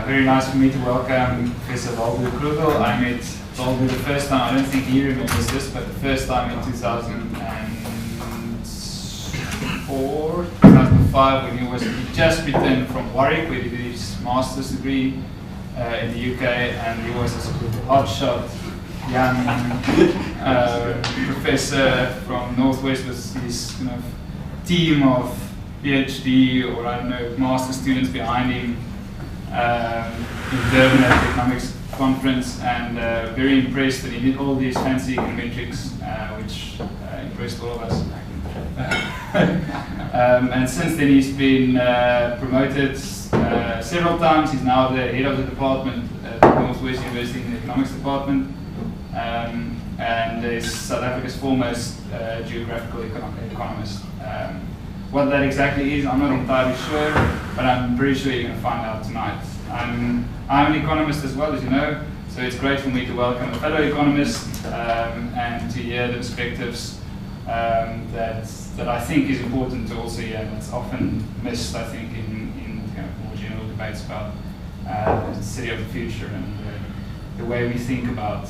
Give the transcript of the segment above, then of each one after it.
very nice for me to welcome Professor Waldo Krugell. I met Waldo the first time, I don't think he remembers this, but the first time in 2004, 2005, when he just returned from Warwick, where he did his master's degree in the UK, and he was a sort of hotshot young professor from Noord-Wes with his kind of team of PhD or I don't know master students behind him in Durban at the economics conference, and very impressed that he did all these fancy econometrics, which impressed all of us. And since then he's been promoted several times. He's now the head of the department at Noord-Wes University in the economics department, and is South Africa's foremost geographical economist. What that exactly is, I'm not entirely sure, but I'm pretty sure you're going to find out tonight. I'm an economist as well, as you know, so it's great for me to welcome a fellow economist and to hear the perspectives that I think is important to also hear, and that's often missed, I think, in kind of more general debates about the city of the future and the way we think about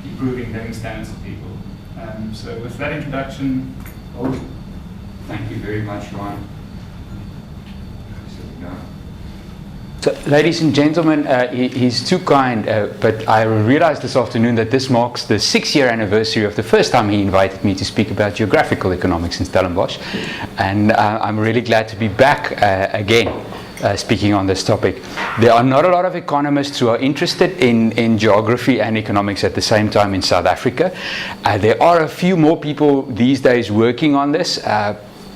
improving living standards of people. So with that introduction, thank you very much, Ryan. So, ladies and gentlemen, he's too kind, but I realized this afternoon that this marks the 6-year anniversary of the first time he invited me to speak about geographical economics in Stellenbosch, and I'm really glad to be back again. Speaking on this topic. There are not a lot of economists who are interested in geography and economics at the same time in South Africa. There are a few more people these days working on this,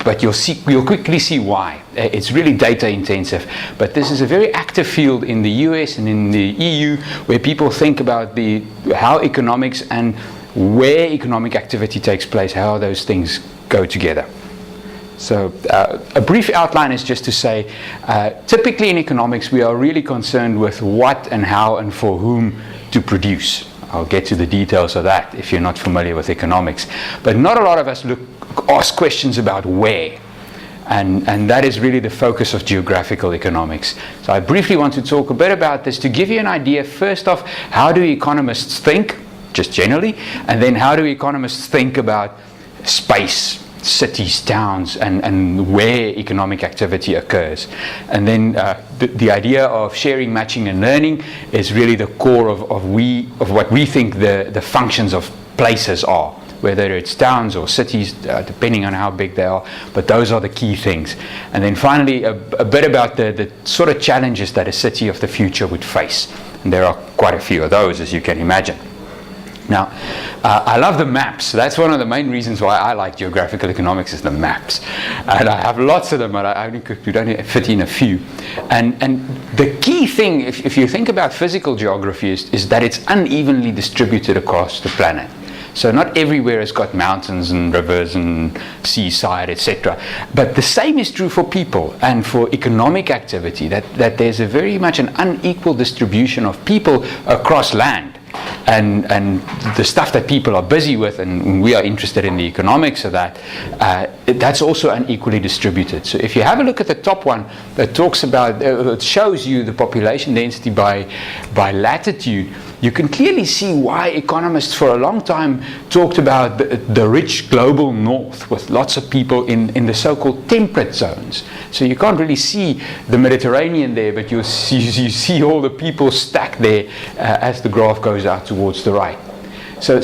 but you'll quickly see why. It's really data intensive, but this is a very active field in the US and in the EU, where people think about how economics and where economic activity takes place, how those things go together. So a brief outline is just to say, typically in economics we are really concerned with what and how and for whom to produce. I'll get to the details of that if you're not familiar with economics. But not a lot of us ask questions about where. And that is really the focus of geographical economics. So I briefly want to talk a bit about this to give you an idea, first off, how do economists think, just generally, and then how do economists think about space, cities, towns, and where economic activity occurs. And then the idea of sharing, matching, and learning is really the core of what we think the functions of places are, whether it's towns or cities, depending on how big they are, but those are the key things. And then finally, a bit about the sort of challenges that a city of the future would face. And there are quite a few of those, as you can imagine. Now, I love the maps. That's one of the main reasons why I like geographical economics, is the maps. And I have lots of them, but I only could only fit in a few. And the key thing, if you think about physical geography, is that it's unevenly distributed across the planet. So not everywhere has got mountains and rivers and seaside, etc. But the same is true for people and for economic activity, that there's a very much an unequal distribution of people across land. And the stuff that people are busy with, and we are interested in the economics of that, that's also unequally distributed. So if you have a look at the top one that talks about, it shows you the population density by latitude, you can clearly see why economists for a long time talked about the rich global north with lots of people in the so-called temperate zones. So you can't really see the Mediterranean there, but you see all the people stacked there as the graph goes out towards the right. So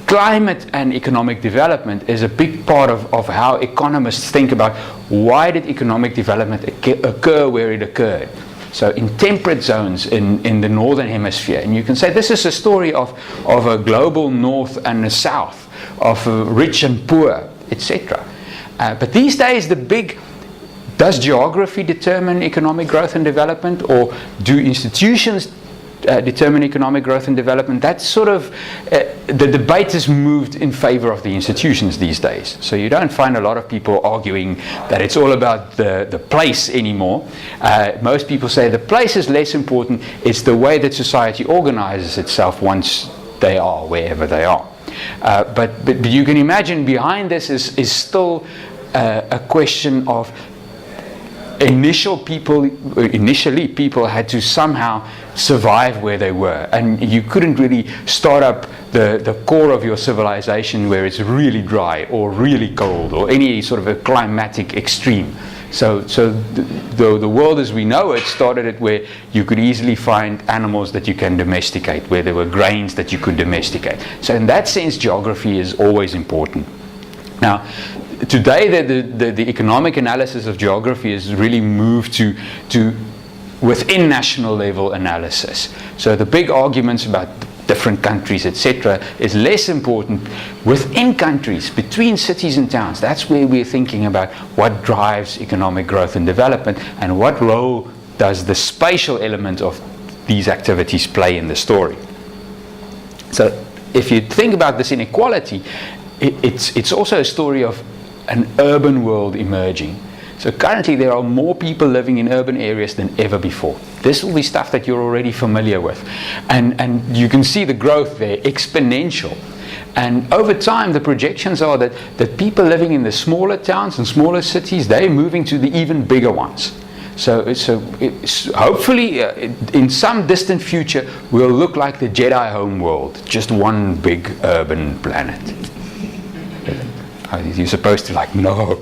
climate and economic development is a big part of how economists think about why did economic development occur where it occurred. So in temperate zones in the northern hemisphere, and you can say this is a story of a global north and a south, of rich and poor, etc. But these days does geography determine economic growth and development, or do institutions determine economic growth and development? That's sort of, the debate has moved in favor of the institutions these days. So you don't find a lot of people arguing that it's all about the place anymore. Most people say the place is less important, it's the way that society organizes itself once they are wherever they are. But you can imagine behind this is still a question of initially people had to somehow survive where they were, and you couldn't really start up the core of your civilization where it's really dry or really cold or any sort of a climatic extreme. So the world as we know it started at where you could easily find animals that you can domesticate, where there were grains that you could domesticate. So in that sense, geography is always important. Now, today the economic analysis of geography has really moved to within national level analysis. So the big arguments about different countries, etc., is less important. Within countries, between cities and towns, that's where we're thinking about what drives economic growth and development, and what role does the spatial element of these activities play in the story. So if you think about this inequality, it's also a story of an urban world emerging. So currently there are more people living in urban areas than ever before. This will be stuff that you're already familiar with. And you can see the growth there, exponential. And over time, the projections are that people living in the smaller towns and smaller cities, they're moving to the even bigger ones. So hopefully, in some distant future, we'll look like the Jedi home world, just one big urban planet. You're supposed to no.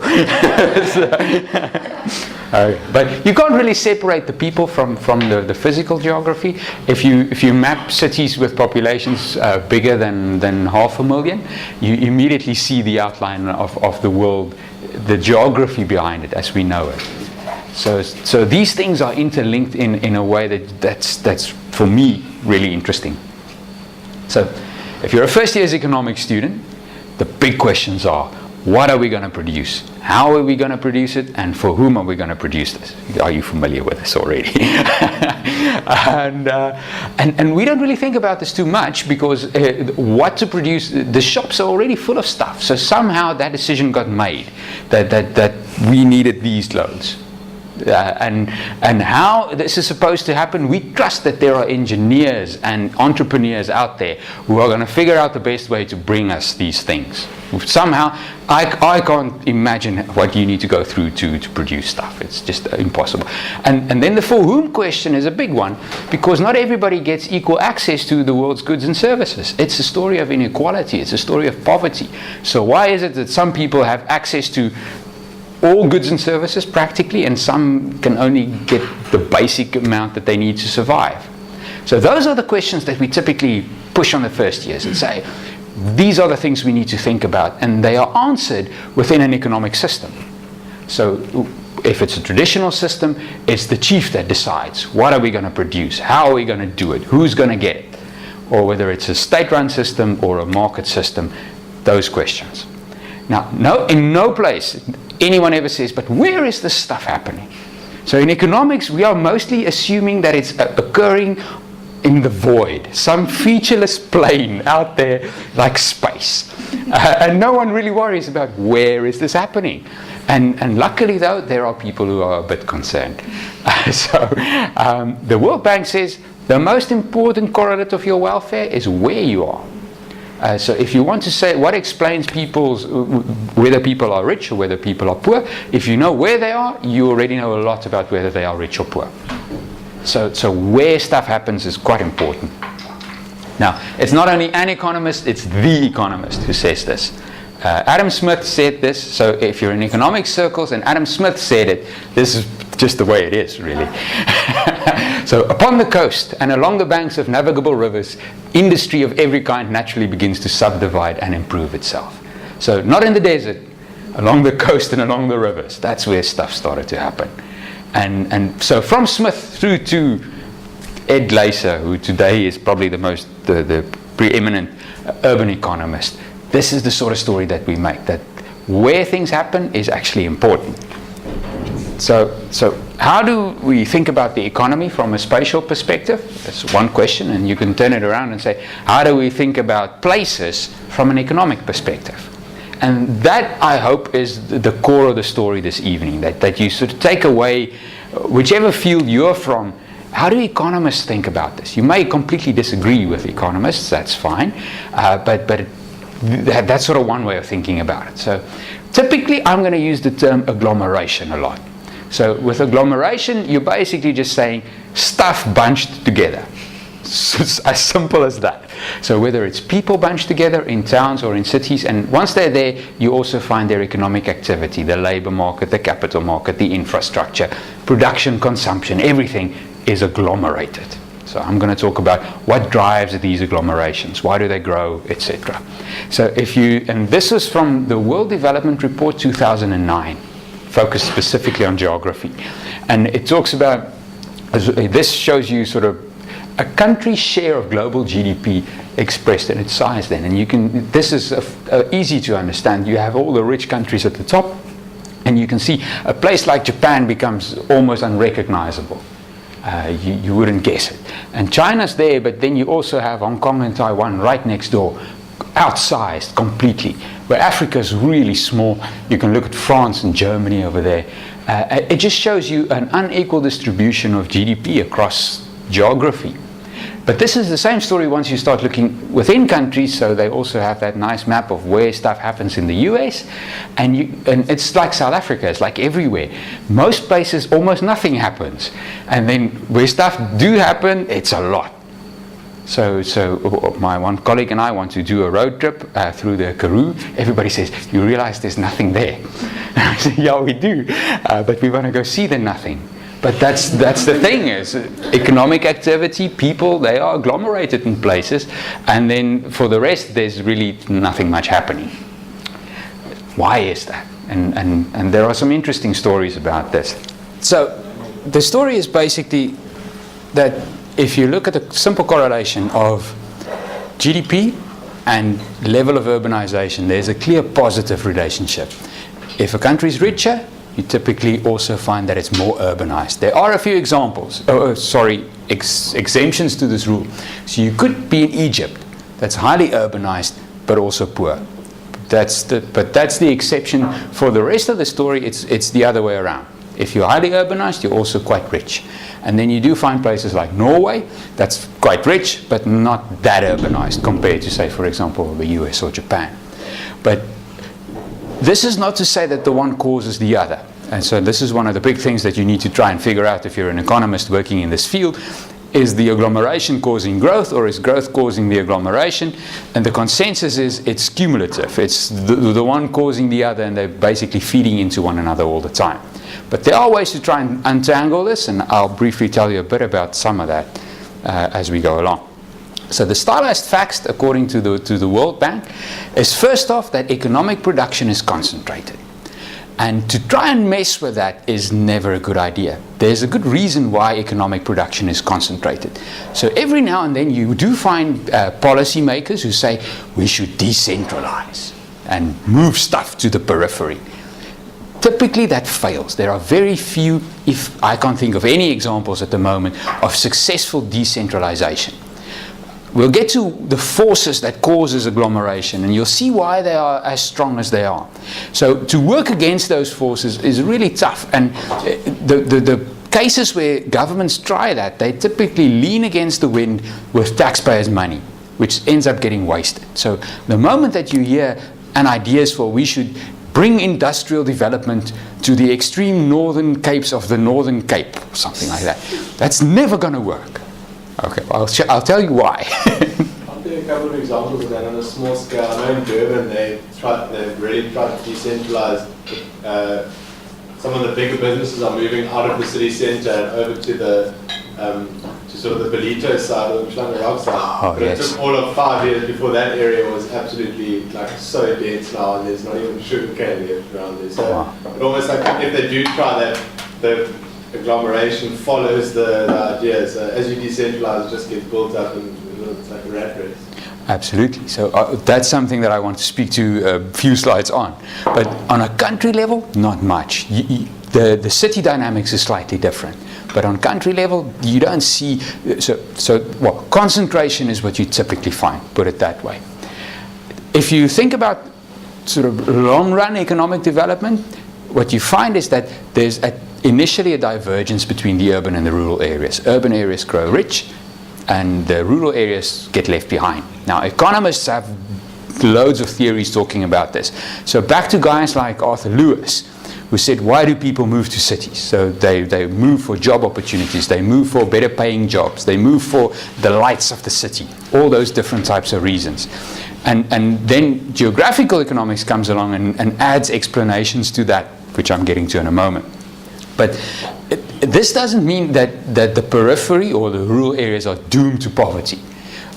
But you can't really separate the people from the physical geography. If you map cities with populations bigger than 500,000, you immediately see the outline of the world, the geography behind it as we know it. So these things are interlinked in a way that's for me really interesting. So if you're a first year's economics student, the big questions are: what are we going to produce? How are we going to produce it? And for whom are we going to produce this? Are you familiar with this already? And we don't really think about this too much, because what to produce, the shops are already full of stuff. So somehow that decision got made that we needed these loads. And how this is supposed to happen, we trust that there are engineers and entrepreneurs out there who are going to figure out the best way to bring us these things. Somehow, I can't imagine what you need to go through to produce stuff. It's just impossible. And then the for whom question is a big one, because not everybody gets equal access to the world's goods and services. It's a story of inequality. It's a story of poverty. So why is it that some people have access to all goods and services practically, and some can only get the basic amount that they need to survive? So those are the questions that we typically push on the first years and say, these are the things we need to think about, and they are answered within an economic system. So if it's a traditional system, it's the chief that decides, what are we going to produce, how are we going to do it, who's going to get it? Or whether it's a state-run system or a market system, those questions. Now, in no place anyone ever says, but where is this stuff happening? So in economics, we are mostly assuming that it's occurring in the void, some featureless plane out there like space. And no one really worries about where is this happening. And luckily, though, there are people who are a bit concerned. The World Bank says the most important correlate of your welfare is where you are. So if you want to say what explains whether people are rich or whether people are poor, if you know where they are, you already know a lot about whether they are rich or poor. So where stuff happens is quite important. Now, it's not only an economist, it's the economist who says this. Adam Smith said this, so if you're in economic circles and Adam Smith said it, this is just the way it is, really. So upon the coast and along the banks of navigable rivers, industry of every kind naturally begins to subdivide and improve itself. So not in the desert, along the coast and along the rivers, that's where stuff started to happen. And so from Smith through to Ed Glaser, who today is probably the preeminent urban economist, this is the sort of story that we make, that where things happen is actually important. So how do we think about the economy from a spatial perspective? That's one question, and you can turn it around and say, how do we think about places from an economic perspective? And that, I hope, is the core of the story this evening, that you sort of take away, whichever field you're from, how do economists think about this? You may completely disagree with economists, that's fine, but that's sort of one way of thinking about it. So typically I'm going to use the term agglomeration a lot, So with agglomeration, you're basically just saying stuff bunched together. It's as simple as that. So whether it's people bunched together in towns or in cities, and once they're there, you also find their economic activity, the labor market, the capital market, the infrastructure, production, consumption, everything is agglomerated. So I'm going to talk about what drives these agglomerations, why do they grow, etc. So and this is from the World Development Report 2009, focused specifically on geography. And it talks about, this shows you sort of a country's share of global GDP expressed in its size then. And this is easy to understand. You have all the rich countries at the top, and you can see a place like Japan becomes almost unrecognizable. You wouldn't guess it. And China's there, but then you also have Hong Kong and Taiwan right next door, outsized completely. Where Africa is really small, you can look at France and Germany over there. It just shows you an unequal distribution of GDP across geography. But this is the same story once you start looking within countries, so they also have that nice map of where stuff happens in the US, and it's like South Africa, it's like everywhere. Most places, almost nothing happens. And then where stuff do happen, it's a lot. So my one colleague and I want to do a road trip through the Karoo. Everybody says, you realize there's nothing there? And I say, yeah, we do, but we want to go see the nothing. But that's the thing, is economic activity, people, they are agglomerated in places, and then for the rest there's really nothing much happening. Why is that? And there are some interesting stories about this. So the story is basically that if you look at a simple correlation of GDP and level of urbanization, there's a clear positive relationship. If a country is richer, you typically also find that it's more urbanized. There are a few examples, exemptions to this rule. So you could be in Egypt, that's highly urbanized, but also poor. But that's the exception. For the rest of the story, it's the other way around. If you're highly urbanized, you're also quite rich. And then you do find places like Norway, that's quite rich, but not that urbanized compared to, say, for example, the US or Japan. But this is not to say that the one causes the other. And so this is one of the big things that you need to try and figure out if you're an economist working in this field. Is the agglomeration causing growth, or is growth causing the agglomeration? And the consensus is it's cumulative. It's the one causing the other, and they're basically feeding into one another all the time. But there are ways to try and untangle this, and I'll briefly tell you a bit about some of that as we go along. So the stylized facts, according to the World Bank, is first off that economic production is concentrated. And to try and mess with that is never a good idea. There's a good reason why economic production is concentrated. So every now and then you do find policymakers who say we should decentralize and move stuff to the periphery. Typically that fails. There are very few, if I can't think of any examples at the moment, of successful decentralization. We'll get to the forces that causes agglomeration, and you'll see why they are as strong as they are. So to work against those forces is really tough, and the cases where governments try that, they typically lean against the wind with taxpayers' money, which ends up getting wasted. So the moment that you hear an idea is for we should bring industrial development to the extreme northern capes of the Northern Cape, or something like that, that's never going to work. Okay, well, I'll tell you why. I'll give a couple of examples of that on a small scale. I know in Durban they've really tried to decentralize. Some of the bigger businesses are moving out of the city centre and over to the to sort of the Belito side or the Umhlanga Rock side. Oh, but yes. It took all of 5 years before that area was absolutely so dense now, and there's not even sugarcane left around there. So it almost like if they do try that, the agglomeration follows the idea. So as you decentralize, it just gets built up and it's like a rat race. Absolutely. So that's something that I want to speak to a few slides on. But on a country level, not much. The city dynamics is slightly different. But on country level, you don't see... Well, concentration is what you typically find, put it that way. If you think about sort of long-run economic development, what you find is that there's initially a divergence between the urban and the rural areas. Urban areas grow rich, and the rural areas get left behind. Now, economists have loads of theories talking about this. So back to guys like Arthur Lewis, who said, why do people move to cities? So they move for job opportunities, they move for better paying jobs, they move for the lights of the city, all those different types of reasons. And then geographical economics comes along and adds explanations to that, which I'm getting to in a moment. But this doesn't mean that the periphery or the rural areas are doomed to poverty.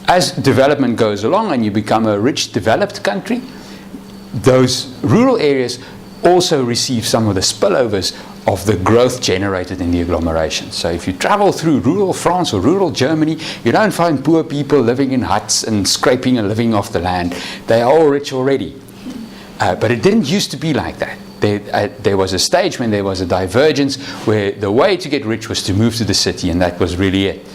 As development goes along and you become a rich, developed country, those rural areas also receive some of the spillovers of the growth generated in the agglomeration. So if you travel through rural France or rural Germany, you don't find poor people living in huts and scraping a living off the land. They are all rich already. But it didn't used to be like that. There was a stage when there was a divergence where the way to get rich was to move to the city, and that was really it.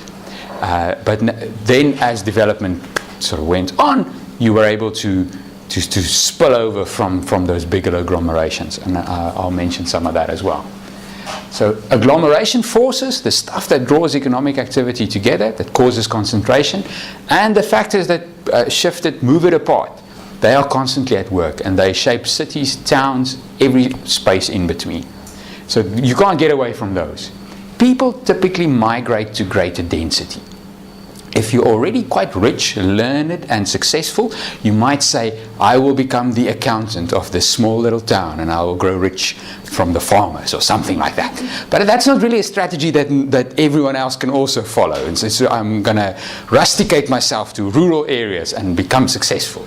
But then as development sort of went on, you were able to spill over from those bigger agglomerations, and I'll mention some of that as well. So agglomeration forces, the stuff that draws economic activity together, that causes concentration, and the factors that shift it, move it apart, they are constantly at work, and they shape cities, towns, every space in between. So you can't get away from those. People typically migrate to greater density. If you're already quite rich, learned, and successful, you might say, I will become the accountant of this small little town and I will grow rich from the farmers or something like that. But that's not really a strategy that everyone else can also follow. And so I'm going to rusticate myself to rural areas and become successful.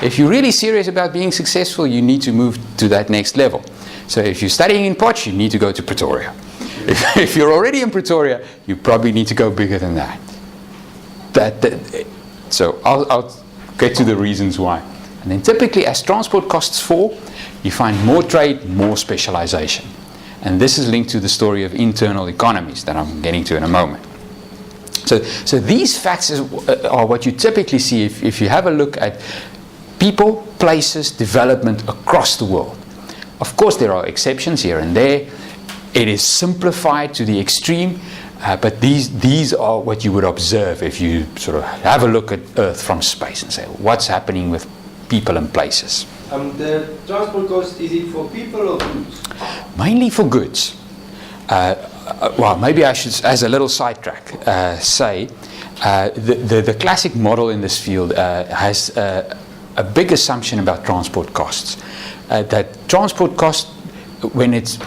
If you're really serious about being successful, you need to move to that next level. So if you're studying in Potch, you need to go to Pretoria. If you're already in Pretoria, you probably need to go bigger than that. So I'll get to the reasons why. And then typically as transport costs fall, you find more trade, more specialization. And this is linked to the story of internal economies that I'm getting to in a moment. So these facts are what you typically see if you have a look at people, places, development across the world. Of course there are exceptions here and there. It is simplified to the extreme. But these are what you would observe if you sort of have a look at Earth from space and say, what's happening with people and places? The transport cost, is it for people or goods? Mainly for goods. Well, maybe I should, as a little sidetrack, say the classic model in this field has a big assumption about transport costs. That transport cost, when it's,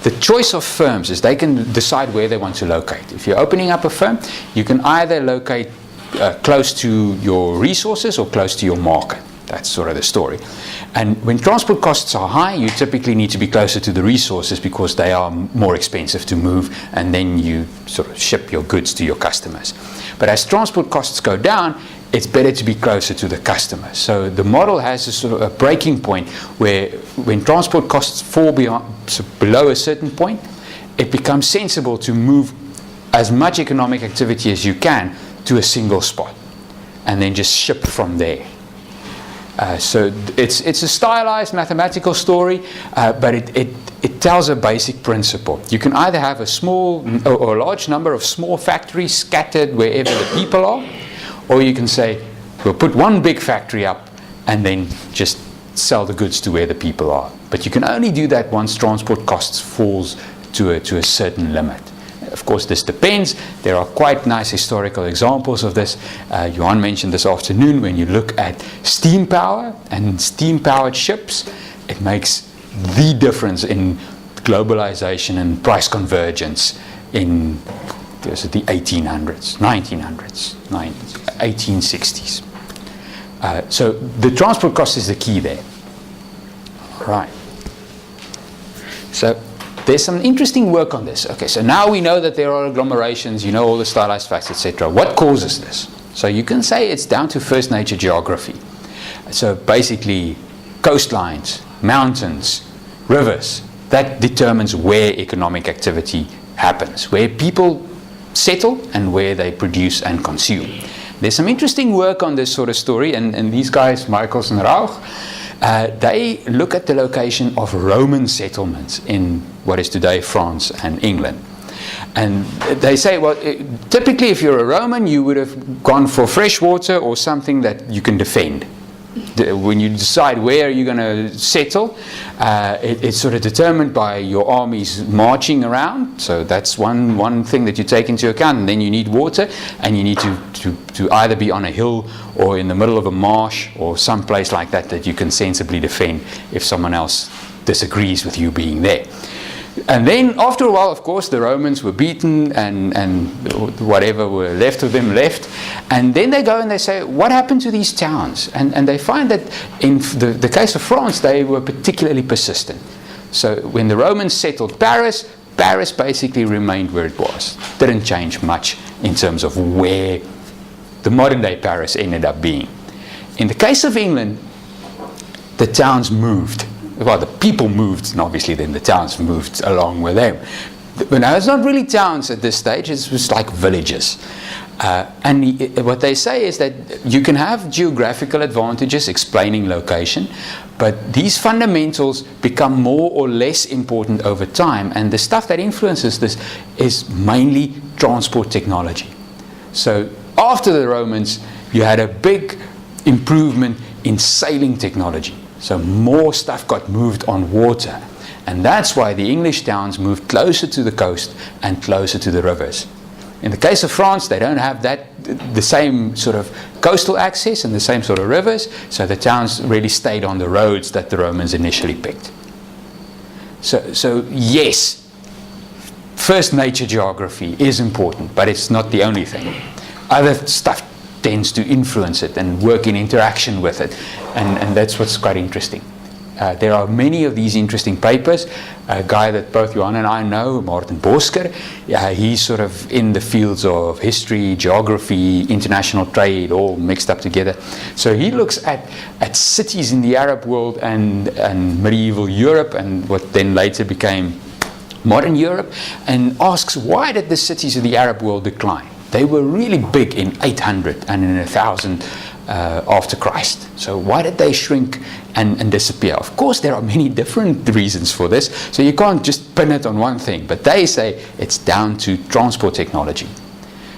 the choice of firms is they can decide where they want to locate. If you're opening up a firm, you can either locate close to your resources or close to your market. That's sort of the story. And when transport costs are high, you typically need to be closer to the resources because they are more expensive to move, and then you sort of ship your goods to your customers. But as transport costs go down, it's better to be closer to the customer. So the model has a sort of a breaking point where when transport costs fall below a certain point, it becomes sensible to move as much economic activity as you can to a single spot and then just ship from there. So it's a stylized mathematical story, but it tells a basic principle. You can either have a small or a large number of small factories scattered wherever the people are, or you can say, we'll put one big factory up and then just sell the goods to where the people are. But you can only do that once transport costs falls to a certain limit. Of course, this depends. There are quite nice historical examples of this. Johan mentioned this afternoon, when you look at steam power and steam-powered ships, it makes the difference in globalization and price convergence in the 1800s, 1900s, 1860s. So the transport cost is the key there. Right. So there's some interesting work on this. Okay, so now we know that there are agglomerations, you know all the stylized facts, etc. What causes this? So you can say it's down to first nature geography. So basically coastlines, mountains, rivers, that determines where economic activity happens, where people settle and where they produce and consume. There's some interesting work on this sort of story, and these guys, Michaels and Rauch, they look at the location of Roman settlements in what is today France and England. And they say, well, typically if you're a Roman, you would have gone for fresh water or something that you can defend. When you decide where you're going to settle, it's sort of determined by your armies marching around. So that's one thing that you take into account. And then you need water, and you need to either be on a hill or in the middle of a marsh or some place like that you can sensibly defend if someone else disagrees with you being there. And then after a while, of course, the Romans were beaten and whatever were left of them left. And then they go and they say, what happened to these towns? And they find that in the case of France, they were particularly persistent. So when the Romans settled Paris basically remained where it was. Didn't change much in terms of where the modern day Paris ended up being. In the case of England, the towns moved. Well, the people moved, and obviously then the towns moved along with them. But now it's not really towns at this stage, it's just like villages. And what they say is that you can have geographical advantages explaining location, but these fundamentals become more or less important over time, and the stuff that influences this is mainly transport technology. So after the Romans, you had a big improvement in sailing technology. So more stuff got moved on water. And that's why the English towns moved closer to the coast and closer to the rivers. In the case of France, they don't have the same sort of coastal access and the same sort of rivers, so the towns really stayed on the roads that the Romans initially picked. So yes, first nature geography is important, but it's not the only thing. Other stuff tends to influence it and work in interaction with it, and that's what's quite interesting. There are many of these interesting papers. A guy that both Johan and I know, Martin Bosker, he's sort of in the fields of history, geography, international trade, all mixed up together. So he looks at cities in the Arab world and medieval Europe and what then later became modern Europe, and asks, why did the cities of the Arab world decline? They were really big in 800 and in 1000 after Christ. So why did they shrink and disappear? Of course, there are many different reasons for this, so you can't just pin it on one thing. But they say it's down to transport technology.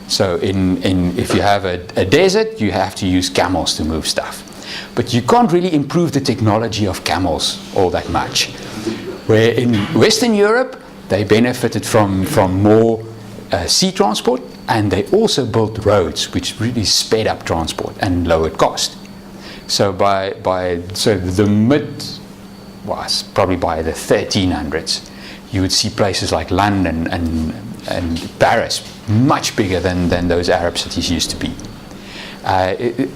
So if you have a desert, you have to use camels to move stuff. But you can't really improve the technology of camels all that much. Where in Western Europe, they benefited from more sea transport, and they also built roads which really sped up transport and lowered cost. So probably by the 1300s, you would see places like London and Paris much bigger than those Arab cities used to be.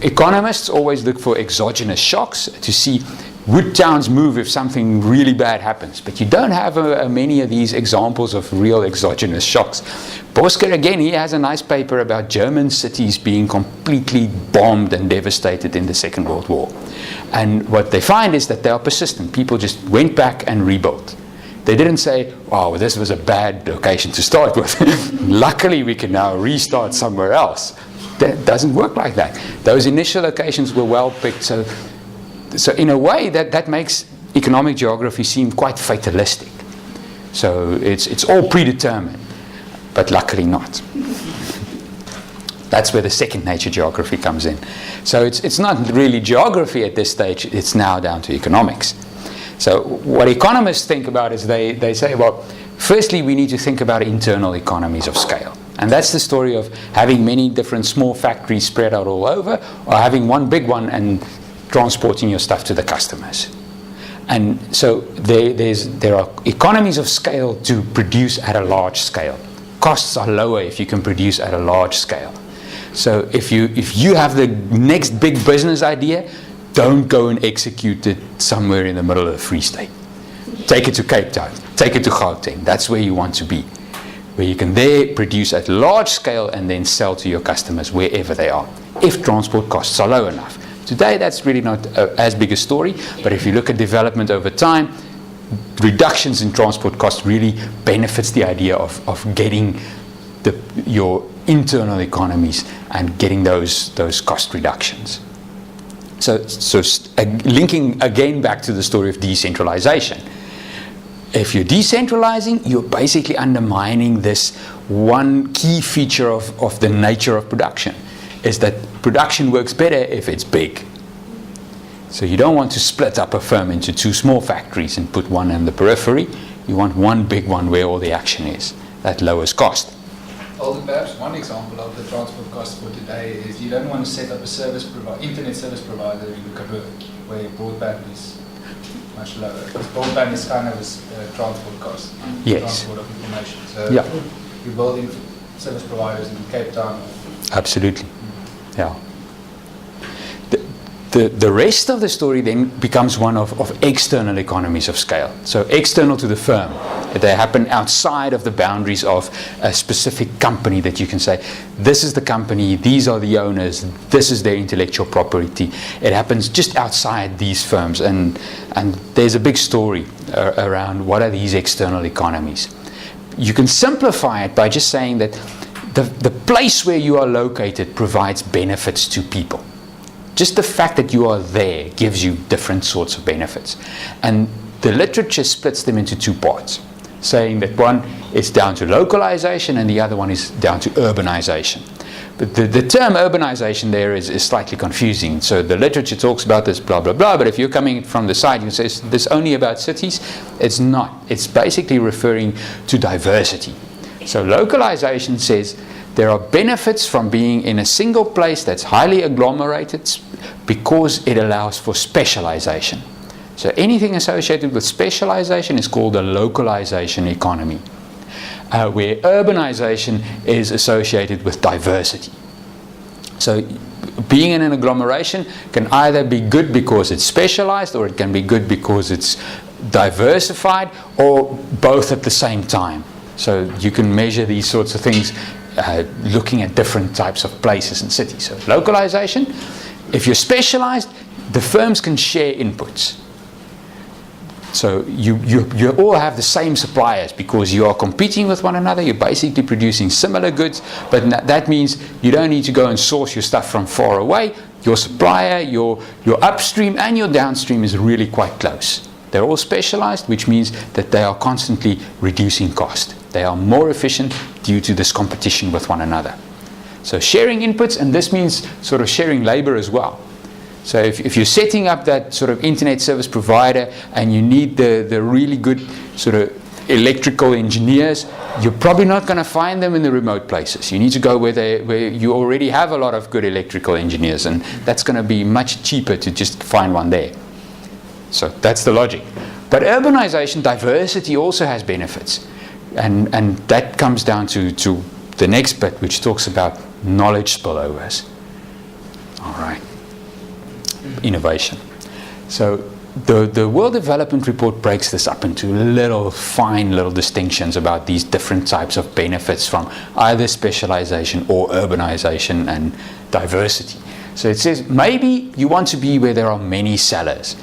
Economists always look for exogenous shocks to see would towns move if something really bad happens, but you don't have many of these examples of real exogenous shocks. Bosker, again, he has a nice paper about German cities being completely bombed and devastated in the Second World War. And what they find is that they are persistent. People just went back and rebuilt. They didn't say, oh, this was a bad location to start with. Luckily, we can now restart somewhere else. That doesn't work like that. Those initial locations were well picked. So in a way, that makes economic geography seem quite fatalistic. So it's all predetermined, but luckily not. That's where the second nature geography comes in. So it's not really geography at this stage, it's now down to economics. So what economists think about is they say, well, firstly, we need to think about internal economies of scale. And that's the story of having many different small factories spread out all over, or having one big one and transporting your stuff to the customers. And so there are economies of scale to produce at a large scale. Costs are lower if you can produce at a large scale. So if you have the next big business idea, don't go and execute it somewhere in the middle of the Free State. Take it to Cape Town, take it to Gauteng. That's where you want to be, where you can there produce at large scale and then sell to your customers wherever they are, if transport costs are low enough. Today, that's really not as big a story, but if you look at development over time, reductions in transport costs really benefits the idea of getting your internal economies and getting those cost reductions. So linking again back to the story of decentralization. If you're decentralizing, you're basically undermining this one key feature of the nature of production, is that production works better if it's big. So you don't want to split up a firm into two small factories and put one in the periphery. You want one big one where all the action is. That lowers cost. Although perhaps one example of the transport cost for today is you don't want to set up a internet service provider in the Karoo where broadband is much lower. Because broadband is kind of a transport cost, Yes. transport of information. So Yeah. you're building service providers in Cape Town. Absolutely. Yeah. The rest of the story then becomes one of external economies of scale. So external to the firm. They happen outside of the boundaries of a specific company that you can say, this is the company, these are the owners, this is their intellectual property. It happens just outside these firms. And there's a big story around what are these external economies. You can simplify it by just saying that the place where you are located provides benefits to people. Just the fact that you are there gives you different sorts of benefits. And the literature splits them into two parts, saying that one is down to localization and the other one is down to urbanization. But the term urbanization there is slightly confusing. So the literature talks about this blah, blah, blah, but if you're coming from the side, you say, is this only about cities? It's not. It's basically referring to diversity. So localization says there are benefits from being in a single place that's highly agglomerated because it allows for specialization. So anything associated with specialization is called a localization economy, where urbanization is associated with diversity. So being in an agglomeration can either be good because it's specialized, or it can be good because it's diversified, or both at the same time. So you can measure these sorts of things looking at different types of places and cities. So localization, if you're specialized, the firms can share inputs. So you all have the same suppliers because you are competing with one another. You're basically producing similar goods, but that means you don't need to go and source your stuff from far away. Your supplier, your upstream and your downstream is really quite close. They're all specialized, which means that they are constantly reducing cost. They are more efficient due to this competition with one another. So sharing inputs, and this means sort of sharing labor as well. So if you're setting up that sort of internet service provider and you need the really good sort of electrical engineers, you're probably not going to find them in the remote places. You need to go where you already have a lot of good electrical engineers, and that's going to be much cheaper to just find one there. So that's the logic. But urbanization, diversity also has benefits. And that comes down to the next bit, which talks about knowledge spillovers. All right. Innovation. So the World Development Report breaks this up into fine little distinctions about these different types of benefits from either specialization or urbanization and diversity. So it says maybe you want to be where there are many sellers.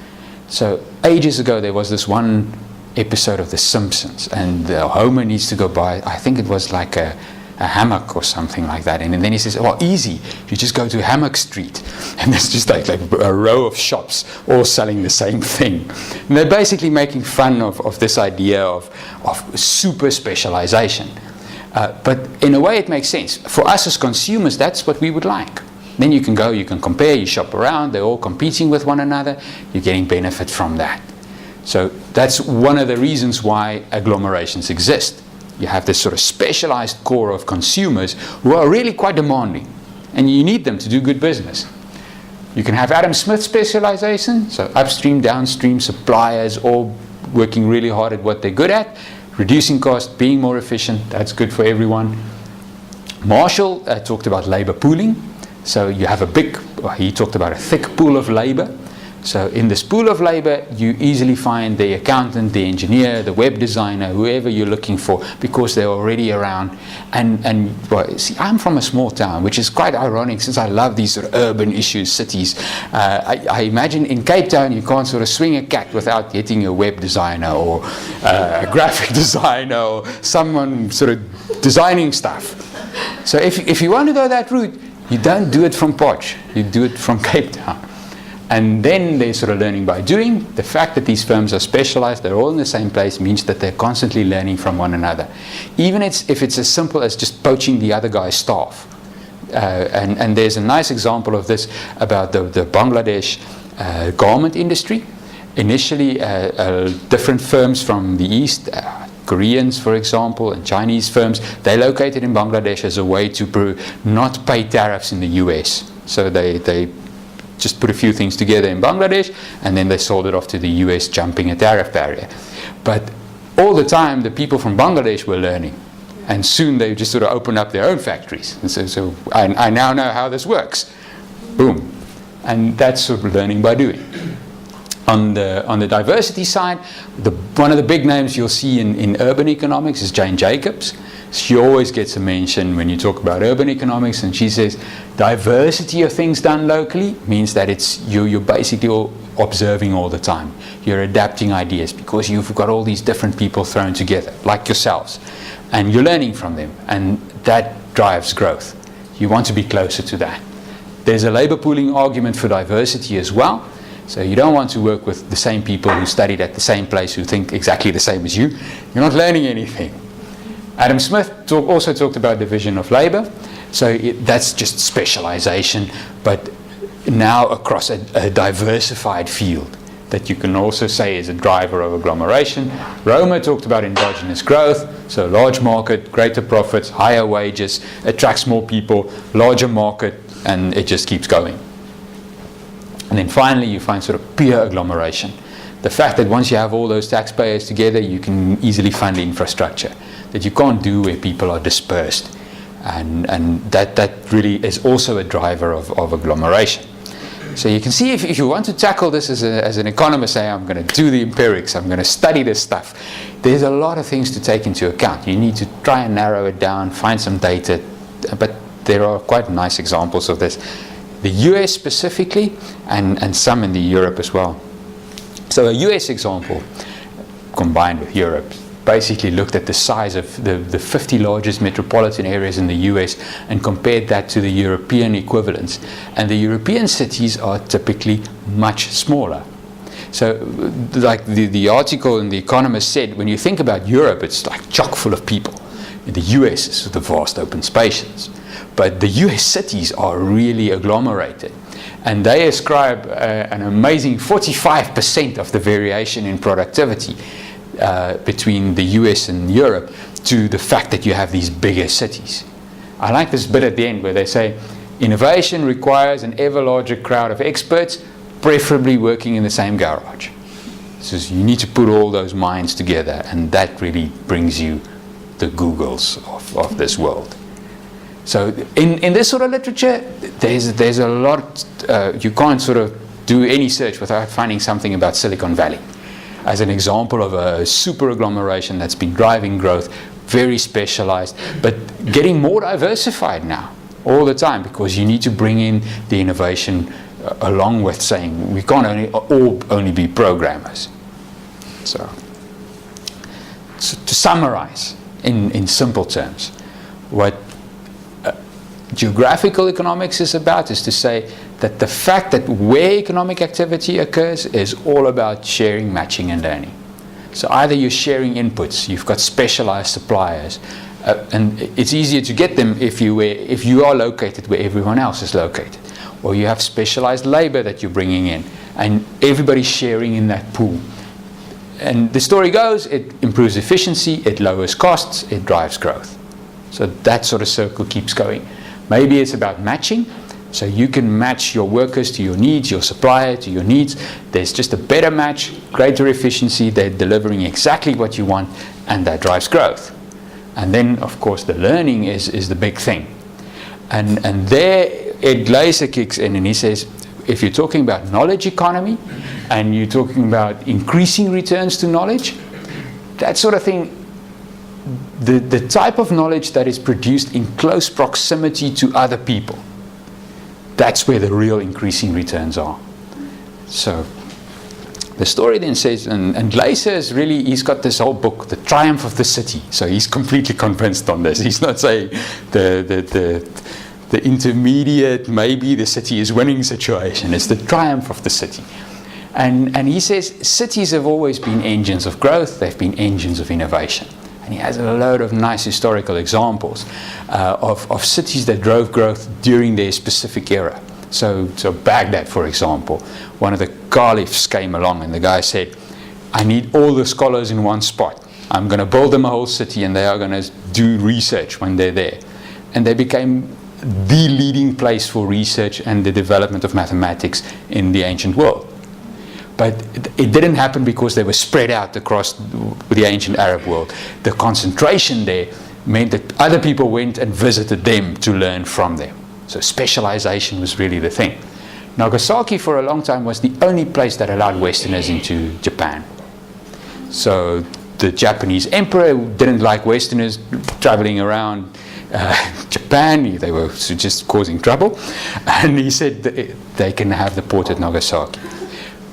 So ages ago there was this one episode of The Simpsons, and Homer needs to go buy, I think it was like a hammock or something like that, and then he says, well, easy, you just go to Hammock Street, and there's just like a row of shops all selling the same thing. And they're basically making fun of this idea of super specialization. But in a way it makes sense. For us as consumers, that's what we would like. Then you can go, you can compare, you shop around, they're all competing with one another, you're getting benefit from that. So that's one of the reasons why agglomerations exist. You have this sort of specialized core of consumers who are really quite demanding, and you need them to do good business. You can have Adam Smith specialization, so upstream, downstream suppliers all working really hard at what they're good at, reducing cost, being more efficient, that's good for everyone. Marshall talked about labor pooling. So you have he talked about a thick pool of labor. So in this pool of labor, you easily find the accountant, the engineer, the web designer, whoever you're looking for, because they're already around. And well, see, I'm from a small town, which is quite ironic since I love these sort of urban issues, cities. I imagine in Cape Town, you can't sort of swing a cat without getting a web designer or a graphic designer or someone sort of designing stuff. So if you want to go that route, you don't do it from Potch, you do it from Cape Town. And then they're sort of learning by doing. The fact that these firms are specialized, they're all in the same place, means that they're constantly learning from one another. Even if it's as simple as just poaching the other guy's staff. And there's a nice example of this about the Bangladesh garment industry. Initially, different firms from the East, Koreans, for example, and Chinese firms, they located in Bangladesh as a way to not pay tariffs in the US. So they just put a few things together in Bangladesh, and then they sold it off to the US, jumping a tariff barrier. But all the time, the people from Bangladesh were learning. And soon they just sort of opened up their own factories. And so I now know how this works. Boom. And that's sort of learning by doing. On the diversity side, one of the big names you'll see in urban economics is Jane Jacobs. She always gets a mention when you talk about urban economics, and she says diversity of things done locally means that you're basically observing all the time. You're adapting ideas because you've got all these different people thrown together, like yourselves, and you're learning from them, and that drives growth. You want to be closer to that. There's a labor pooling argument for diversity as well. So you don't want to work with the same people who studied at the same place who think exactly the same as you. You're not learning anything. Adam Smith also talked about division of labor. So that's just specialization, but now across a diversified field that you can also say is a driver of agglomeration. Roma talked about endogenous growth, so large market, greater profits, higher wages, attracts more people, larger market, and it just keeps going. And then finally you find sort of pure agglomeration. The fact that once you have all those taxpayers together, you can easily fund infrastructure that you can't do where people are dispersed. And that really is also a driver of agglomeration. So you can see if you want to tackle this as an economist, say I'm going to do the empirics, I'm going to study this stuff, there's a lot of things to take into account. You need to try and narrow it down, find some data, but there are quite nice examples of this. The US specifically, and some in the Europe as well. So a US example, combined with Europe, basically looked at the size of the 50 largest metropolitan areas in the US and compared that to the European equivalents. And the European cities are typically much smaller. So like the article in The Economist said, when you think about Europe, it's like chock full of people. In the US, it's the vast open spaces. But the US cities are really agglomerated. And they ascribe an amazing 45% of the variation in productivity between the US and Europe to the fact that you have these bigger cities. I like this bit at the end where they say, innovation requires an ever larger crowd of experts, preferably working in the same garage. So you need to put all those minds together, and that really brings you the Googles of this world. So in this sort of literature, there's a lot, you can't sort of do any search without finding something about Silicon Valley as an example of a super agglomeration that's been driving growth, very specialized, but getting more diversified now all the time, because you need to bring in the innovation along with saying we can't only be programmers. So to summarize in simple terms, what geographical economics is about is to say that the fact that where economic activity occurs is all about sharing, matching, and learning. So either you're sharing inputs, you've got specialized suppliers, and it's easier to get them if you are located where everyone else is located, or you have specialized labor that you're bringing in, and everybody's sharing in that pool. And the story goes, it improves efficiency, it lowers costs, it drives growth. So that sort of circle keeps going. Maybe it's about matching, so you can match your workers to your needs, your supplier to your needs. There's just a better match, greater efficiency, they're delivering exactly what you want, and that drives growth. And then, of course, the learning is the big thing. And there, Ed Glaser kicks in and he says, if you're talking about knowledge economy, and you're talking about increasing returns to knowledge, that sort of thing, the type of knowledge that is produced in close proximity to other people, that's where the real increasing returns are. So the story then says, and Glaser is really, he's got this whole book, The Triumph of the City. So he's completely convinced on this. He's not saying the intermediate, maybe the city is winning situation. It's the triumph of the city. And he says cities have always been engines of growth. They've been engines of innovation. And he has a load of nice historical examples of cities that drove growth during their specific era. So Baghdad, for example, one of the caliphs came along and the guy said, I need all the scholars in one spot. I'm going to build them a whole city and they are going to do research when they're there. And they became the leading place for research and the development of mathematics in the ancient world. But it didn't happen because they were spread out across the ancient Arab world. The concentration there meant that other people went and visited them to learn from them. So specialization was really the thing. Nagasaki for a long time was the only place that allowed Westerners into Japan. So the Japanese emperor didn't like Westerners traveling around Japan. They were just causing trouble. And he said that they can have the port at Nagasaki.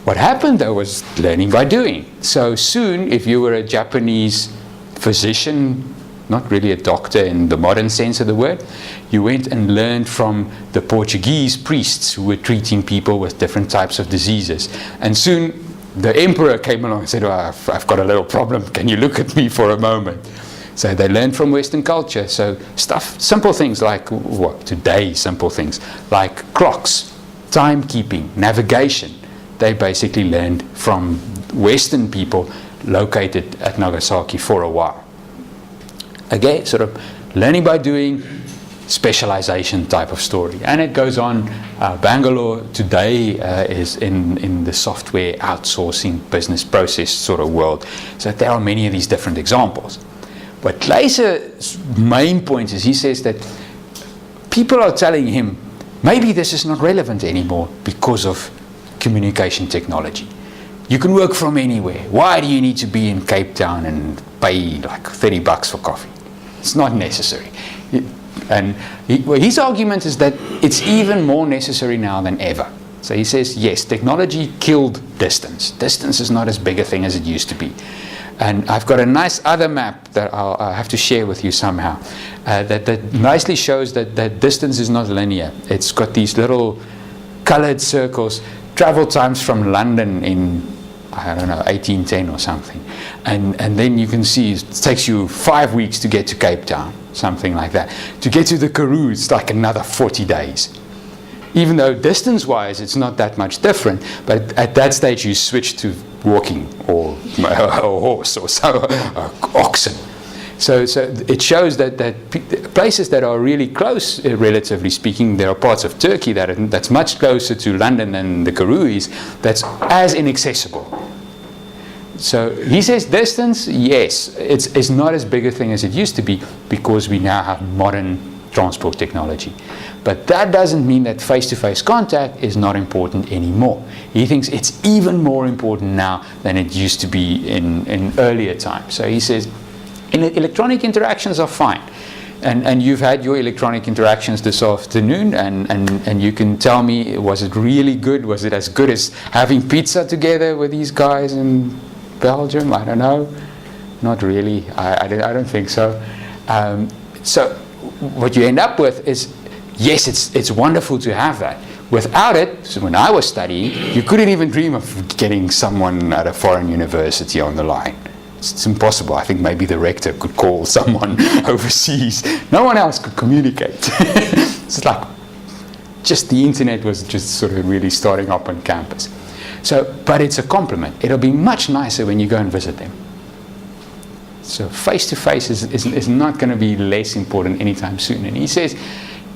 What happened though was learning by doing. So soon, if you were a Japanese physician, not really a doctor in the modern sense of the word, you went and learned from the Portuguese priests who were treating people with different types of diseases. And soon the emperor came along and said, oh, I've got a little problem, can you look at me for a moment? So they learned from Western culture. So simple things like, today simple things, like clocks, timekeeping, navigation, they basically learned from Western people located at Nagasaki for a while. Again, sort of learning by doing, specialization type of story. And it goes on. Bangalore today is in the software outsourcing business process sort of world. So there are many of these different examples. But Gleiser's main point is he says that people are telling him maybe this is not relevant anymore because of communication technology. You can work from anywhere. Why do you need to be in Cape Town and pay like $30 for coffee? It's not necessary. And his argument is that it's even more necessary now than ever. So he says, yes, technology killed distance. Distance is not as big a thing as it used to be. And I've got a nice other map that I'll have to share with you somehow that nicely shows that distance is not linear. It's got these little colored circles, travel times from London in, I don't know, 1810 or something. And then you can see it takes you 5 weeks to get to Cape Town, something like that. To get to the Karoo, it's like another 40 days. Even though distance-wise it's not that much different, but at that stage you switch to walking or a horse or oxen. So it shows that places that are really close, relatively speaking, there are parts of Turkey that's much closer to London than the Karoo is, that's as inaccessible. So he says distance, yes, it's not as big a thing as it used to be because we now have modern transport technology. But that doesn't mean that face-to-face contact is not important anymore. He thinks it's even more important now than it used to be in earlier times. So he says electronic interactions are fine. And you've had your electronic interactions this afternoon, and you can tell me, was it really good? Was it as good as having pizza together with these guys in Belgium? I don't know. Not really. I don't think so. So what you end up with is, yes, it's wonderful to have that. Without it, so when I was studying, you couldn't even dream of getting someone at a foreign university on the line. It's impossible. I think maybe the rector could call someone overseas. No one else could communicate. It's like just the internet was just sort of really starting up on campus. So, but it's a compliment. It'll be much nicer when you go and visit them. So face-to-face is not going to be less important anytime soon. And he says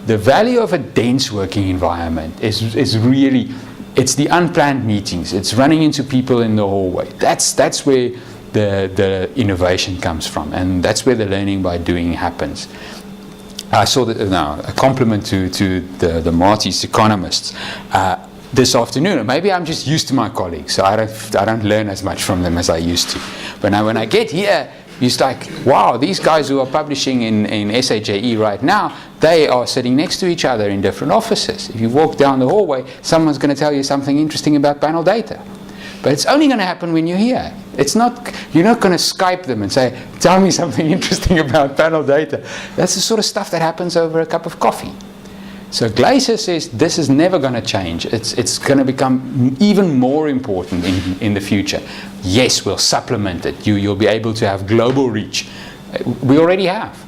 the value of a dense working environment is really, it's the unplanned meetings. It's running into people in the hallway. That's where the innovation comes from, and that's where the learning by doing happens. I saw that now a compliment to the Marty's economists this afternoon. And maybe I'm just used to my colleagues, so I don't learn as much from them as I used to. But now when I get here, it's like, wow, these guys who are publishing in SAJE right now, they are sitting next to each other in different offices. If you walk down the hallway, someone's going to tell you something interesting about panel data. But it's only going to happen when you're here. It's not, you're not going to Skype them and say, tell me something interesting about panel data. That's the sort of stuff that happens over a cup of coffee. So Gleiser says this is never going to change. It's going to become even more important in the future. Yes, we'll supplement it. You'll be able to have global reach. We already have.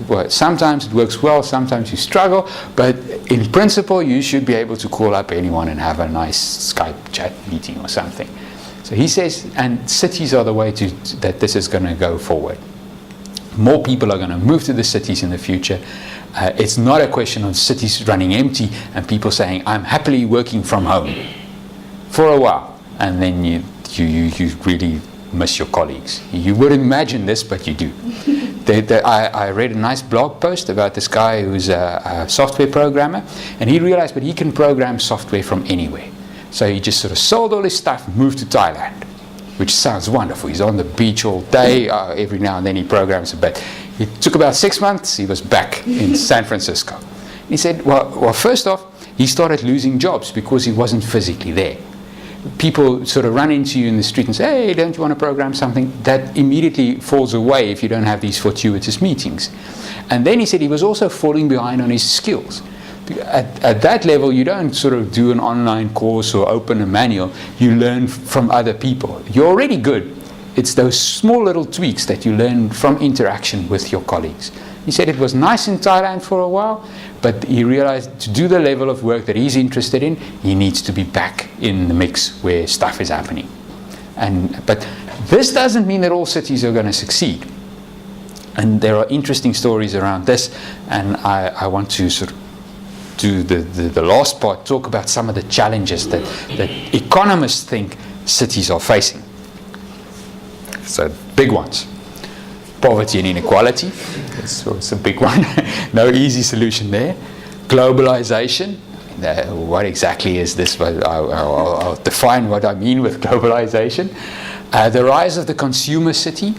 Well, sometimes it works well, sometimes you struggle, but in principle you should be able to call up anyone and have a nice Skype chat meeting or something. So he says, and cities are the way that this is going to go forward. More people are going to move to the cities in the future. It's not a question of cities running empty and people saying, I'm happily working from home for a while, and then you really miss your colleagues. You wouldn't imagine this, but you do. I read a nice blog post about this guy who's a software programmer, and he realized that he can program software from anywhere. So he just sort of sold all his stuff, moved to Thailand, which sounds wonderful. He's on the beach all day, every now and then he programs a bit. It took about 6 months, he was back in San Francisco. He said, well, first off, he started losing jobs because he wasn't physically there. People sort of run into you in the street and say, hey, don't you want to program something? That immediately falls away if you don't have these fortuitous meetings. And then he said he was also falling behind on his skills. At that level, you don't sort of do an online course or open a manual. You learn from other people. You're already good. It's those small little tweaks that you learn from interaction with your colleagues. He said it was nice in Thailand for a while, but he realized to do the level of work that he's interested in, he needs to be back in the mix where stuff is happening. But this doesn't mean that all cities are going to succeed. And there are interesting stories around this, and I want to sort of do the last part, talk about some of the challenges that economists think cities are facing. So big ones. Poverty and inequality, it's a big one. No easy solution there. Globalization, what exactly is this? I'll define what I mean with globalization. The rise of the consumer city.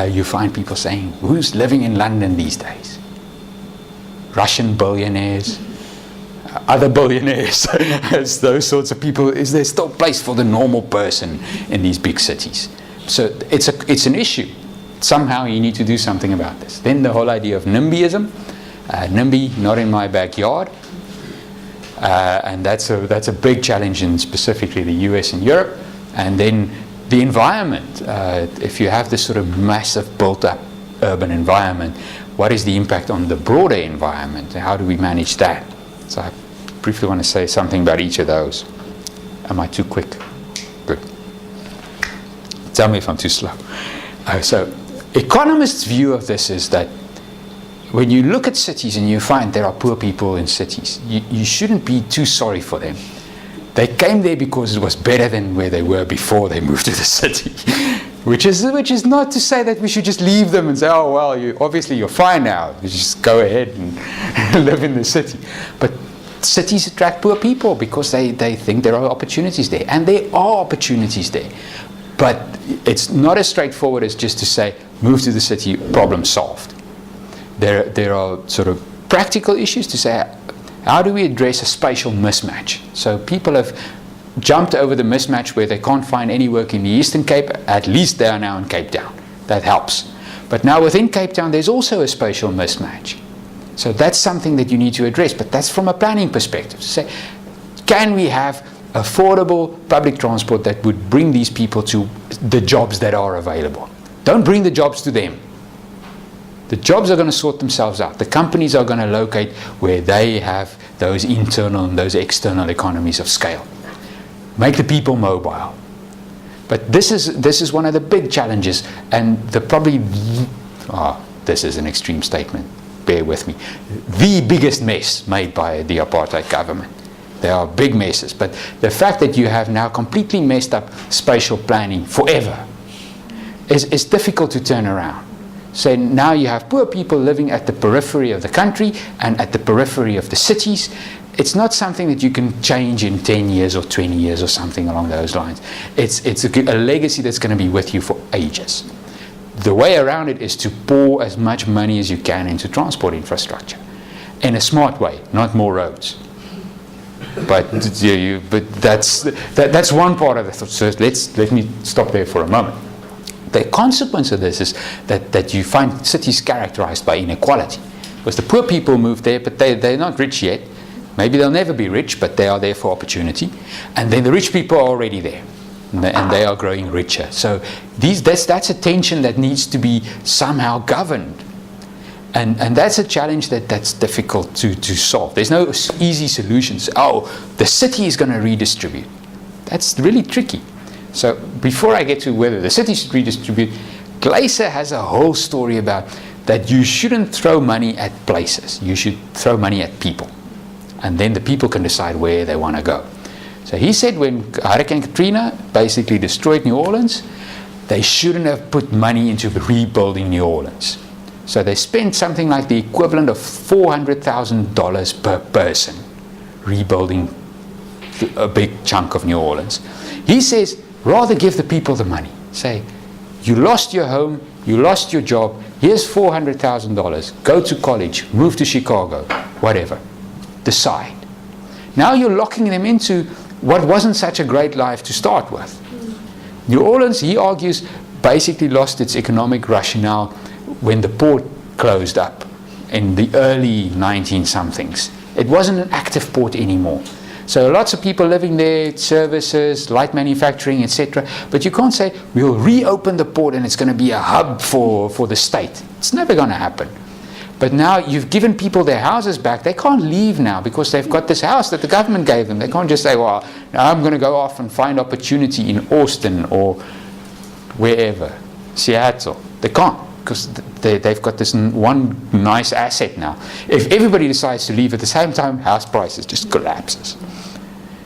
You find people saying, who's living in London these days? Russian billionaires, other billionaires, those sorts of people. Is there still place for the normal person in these big cities? So it's an issue. Somehow you need to do something about this. Then the whole idea of NIMBYism, NIMBY, not in my backyard, and that's a big challenge in specifically the US and Europe. And then the environment. If you have this sort of massive built-up urban environment, what is the impact on the broader environment? How do we manage that? So I briefly want to say something about each of those. Am I too quick? Good. Tell me if I'm too slow. So economists' view of this is that when you look at cities and you find there are poor people in cities, you shouldn't be too sorry for them. They came there because it was better than where they were before they moved to the city. Which is not to say that we should just leave them and say, oh, well, obviously you're fine now. You just go ahead and live in the city. But cities attract poor people because they think there are opportunities there. And there are opportunities there. But it's not as straightforward as just to say, move to the city, problem solved. There are sort of practical issues to say, how do we address a spatial mismatch? So people have jumped over the mismatch where they can't find any work in the Eastern Cape. At least they are now in Cape Town. That helps. But now within Cape Town, there's also a spatial mismatch. So that's something that you need to address. But that's from a planning perspective. To say, can we have affordable public transport that would bring these people to the jobs that are available? Don't bring the jobs to them. The jobs are going to sort themselves out. The companies are going to locate where they have those internal and those external economies of scale. Make the people mobile. But this is one of the big challenges, and this is an extreme statement, bear with me, the biggest mess made by the apartheid government. There are big messes, but the fact that you have now completely messed up spatial planning forever is difficult to turn around. So now you have poor people living at the periphery of the country and at the periphery of the cities. It's not something that you can change in 10 years or 20 years or something along those lines. It's a legacy that's going to be with you for ages. The way around it is to pour as much money as you can into transport infrastructure in a smart way, not more roads. But that's one part of it. So let me stop there for a moment. The consequence of this is that you find cities characterized by inequality. Because the poor people move there, but they're not rich yet. Maybe they'll never be rich, but they are there for opportunity. And then the rich people are already there. And they are growing richer. So that's a tension that needs to be somehow governed. And that's a challenge that's difficult to solve. There's no easy solutions. Oh, the city is going to redistribute. That's really tricky. So before I get to whether the city should redistribute, Glaser has a whole story about that you shouldn't throw money at places. You should throw money at people. And then the people can decide where they want to go. So he said when Hurricane Katrina basically destroyed New Orleans, they shouldn't have put money into rebuilding New Orleans. So they spent something like the equivalent of $400,000 per person rebuilding a big chunk of New Orleans. He says, rather give the people the money. Say, you lost your home, you lost your job, here's $400,000. Go to college, move to Chicago, whatever. Decide. Now you're locking them into what wasn't such a great life to start with. New Orleans, he argues, basically lost its economic rationale when the port closed up in the early 19-somethings. It wasn't an active port anymore. So lots of people living there, services, light manufacturing, etc. But you can't say, we'll reopen the port and it's going to be a hub for the state. It's never going to happen. But now you've given people their houses back. They can't leave now because they've got this house that the government gave them. They can't just say, well, now I'm going to go off and find opportunity in Austin or wherever, Seattle. They can't because they've got this one nice asset now. If everybody decides to leave at the same time, house prices just collapses.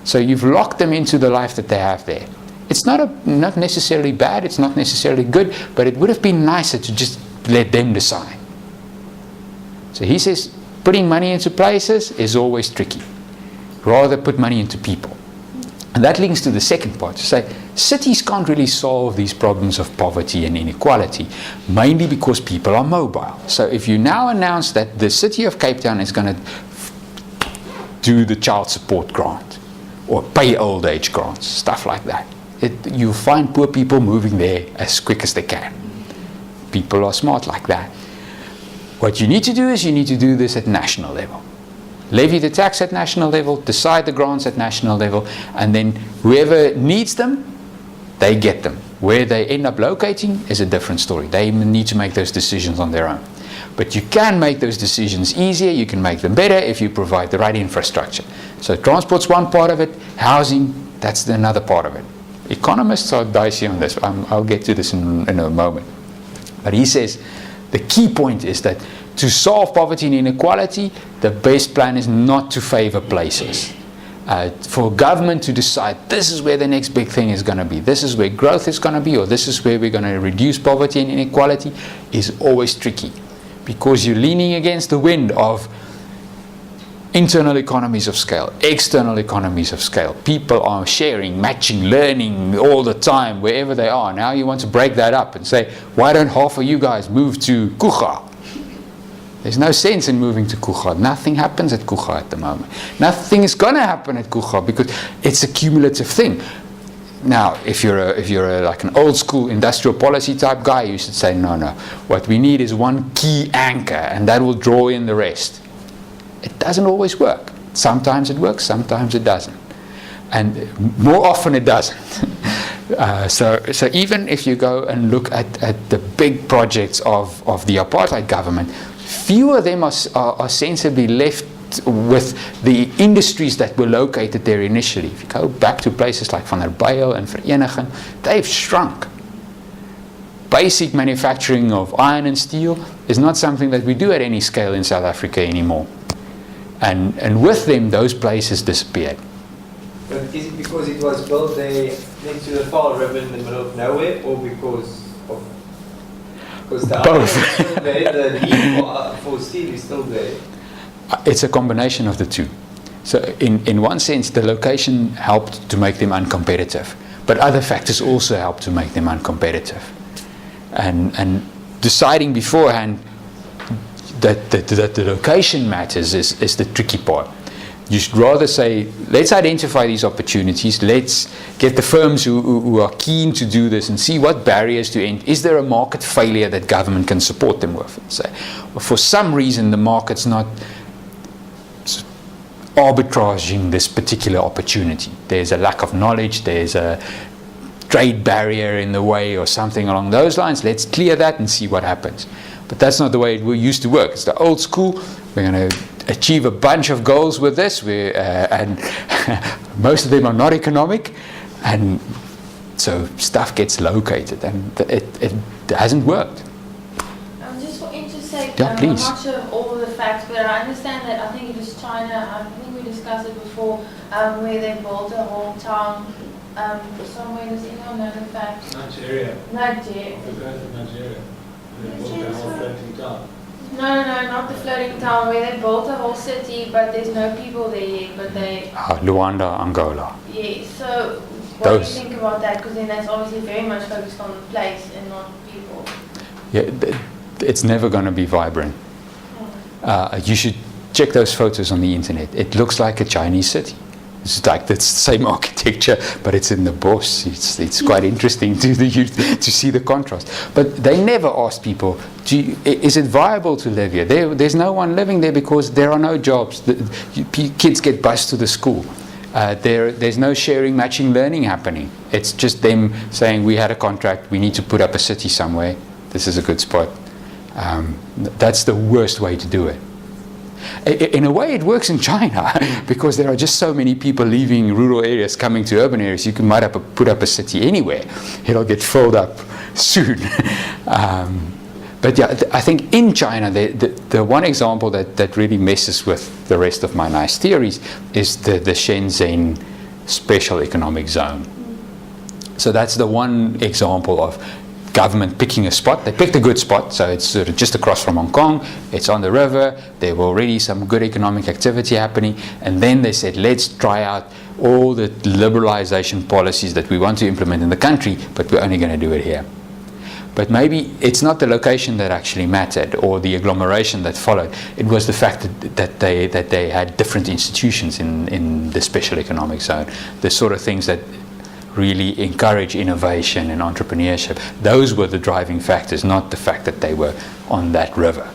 So you've locked them into the life that they have there. It's not necessarily bad, it's not necessarily good, but it would have been nicer to just let them decide. So he says, putting money into places is always tricky. Rather put money into people. And that links to the second part, to say cities can't really solve these problems of poverty and inequality, mainly because people are mobile. So if you now announce that the city of Cape Town is going to do the child support grant, or pay old age grants, stuff like that, you'll find poor people moving there as quick as they can. People are smart like that. What you need to do is you need to do this at national level. Levy the tax at national level, decide the grants at national level, and then whoever needs them, they get them. Where they end up locating is a different story. They need to make those decisions on their own. But you can make those decisions easier, you can make them better if you provide the right infrastructure. So transport's one part of it, housing, that's another part of it. Economists are dicey on this. I'll get to this in a moment. But he says the key point is that to solve poverty and inequality, the best plan is not to favor places. For government to decide this is where the next big thing is going to be, this is where growth is going to be, or this is where we're going to reduce poverty and inequality, is always tricky. Because you're leaning against the wind of internal economies of scale, external economies of scale. People are sharing, matching, learning all the time, wherever they are. Now you want to break that up and say, why don't half of you guys move to Kucha? There's no sense in moving to Kucha. Nothing happens at Kucha at the moment. Nothing is going to happen at Kucha because it's a cumulative thing. Now, if you're like an old school industrial policy type guy, you should say, no. What we need is one key anchor, and that will draw in the rest. It doesn't always work. Sometimes it works, sometimes it doesn't. And more often it doesn't. So even if you go and look at the big projects of the apartheid government, few of them are sensibly left with the industries that were located there initially. If you go back to places like Van der Bijl and Verenigen, they've shrunk. Basic manufacturing of iron and steel is not something that we do at any scale in South Africa anymore. And with them, those places disappeared. But is it because it was built there next to the Vaal River in the middle of nowhere, or because the iron is still there, the need for steel is still there? It's a combination of the two. So in one sense, the location helped to make them uncompetitive, but other factors also helped to make them uncompetitive. And deciding beforehand that the location matters is the tricky part. You should rather say, let's identify these opportunities, let's get the firms who are keen to do this and see what barriers to end. Is there a market failure that government can support them with? Say, well, for some reason the market's not arbitraging this particular opportunity. There's a lack of knowledge, there's a trade barrier in the way or something along those lines. Let's clear that and see what happens. But that's not the way it used to work. It's the old school. We're going to achieve a bunch of goals with this, and most of them are not economic, and so stuff gets located, and it hasn't worked. Just for interest's sake, Yeah, I'm please. not sure of all of the facts, but I understand that I think it was China, I think we discussed it before, where they built a whole town somewhere. Does anyone know the facts? Nigeria. Nigeria. The guys in Nigeria. They built a whole floating town. No, not the floating town, where they built a whole city, but there's no people there yet, but they... Luanda, Angola. Yeah, so what do you think about that? Because then that's obviously very much focused on the place and not people. Yeah, it's never going to be vibrant. You should check those photos on the internet. It looks like a Chinese city. It's like the same architecture, but it's in the bush. It's quite interesting to see the contrast. But they never asked people, is it viable to live here? There's no one living there because there are no jobs. Kids get bused to the school. There's no sharing, matching learning happening. It's just them saying, we had a contract, we need to put up a city somewhere. This is a good spot. That's the worst way to do it. In a way, it works in China because there are just so many people leaving rural areas coming to urban areas. You might have to put up a city anywhere. It'll get filled up soon. But yeah, I think in China, the one example that really messes with the rest of my nice theories is the Shenzhen Spatial Economic Zone. So that's the one example of government picking a spot. They picked a good spot, so it's sort of just across from Hong Kong. It's on the river. There were already some good economic activity happening, and then they said, let's try out all the liberalization policies that we want to implement in the country, but we're only going to do it here. But maybe it's not the location that actually mattered or the agglomeration that followed. It was the fact that they had different institutions in the special economic zone, the sort of things that really encourage innovation and entrepreneurship. Those were the driving factors, not the fact that they were on that river.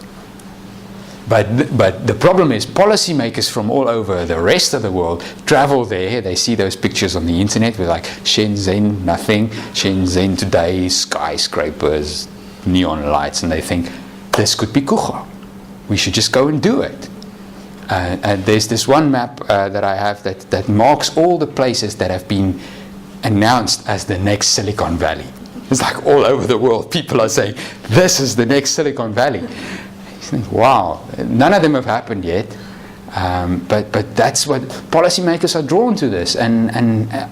But the problem is policymakers from all over the rest of the world travel there. They see those pictures on the internet with like Shenzhen, nothing. Shenzhen today, skyscrapers, neon lights, and they think, this could be cool. We should just go and do it. And there's this one map that I have that marks all the places that have been announced as the next Silicon Valley. It's like all over the world, people are saying, this is the next Silicon Valley. You think, wow, none of them have happened yet. But that's what policymakers are drawn to this, and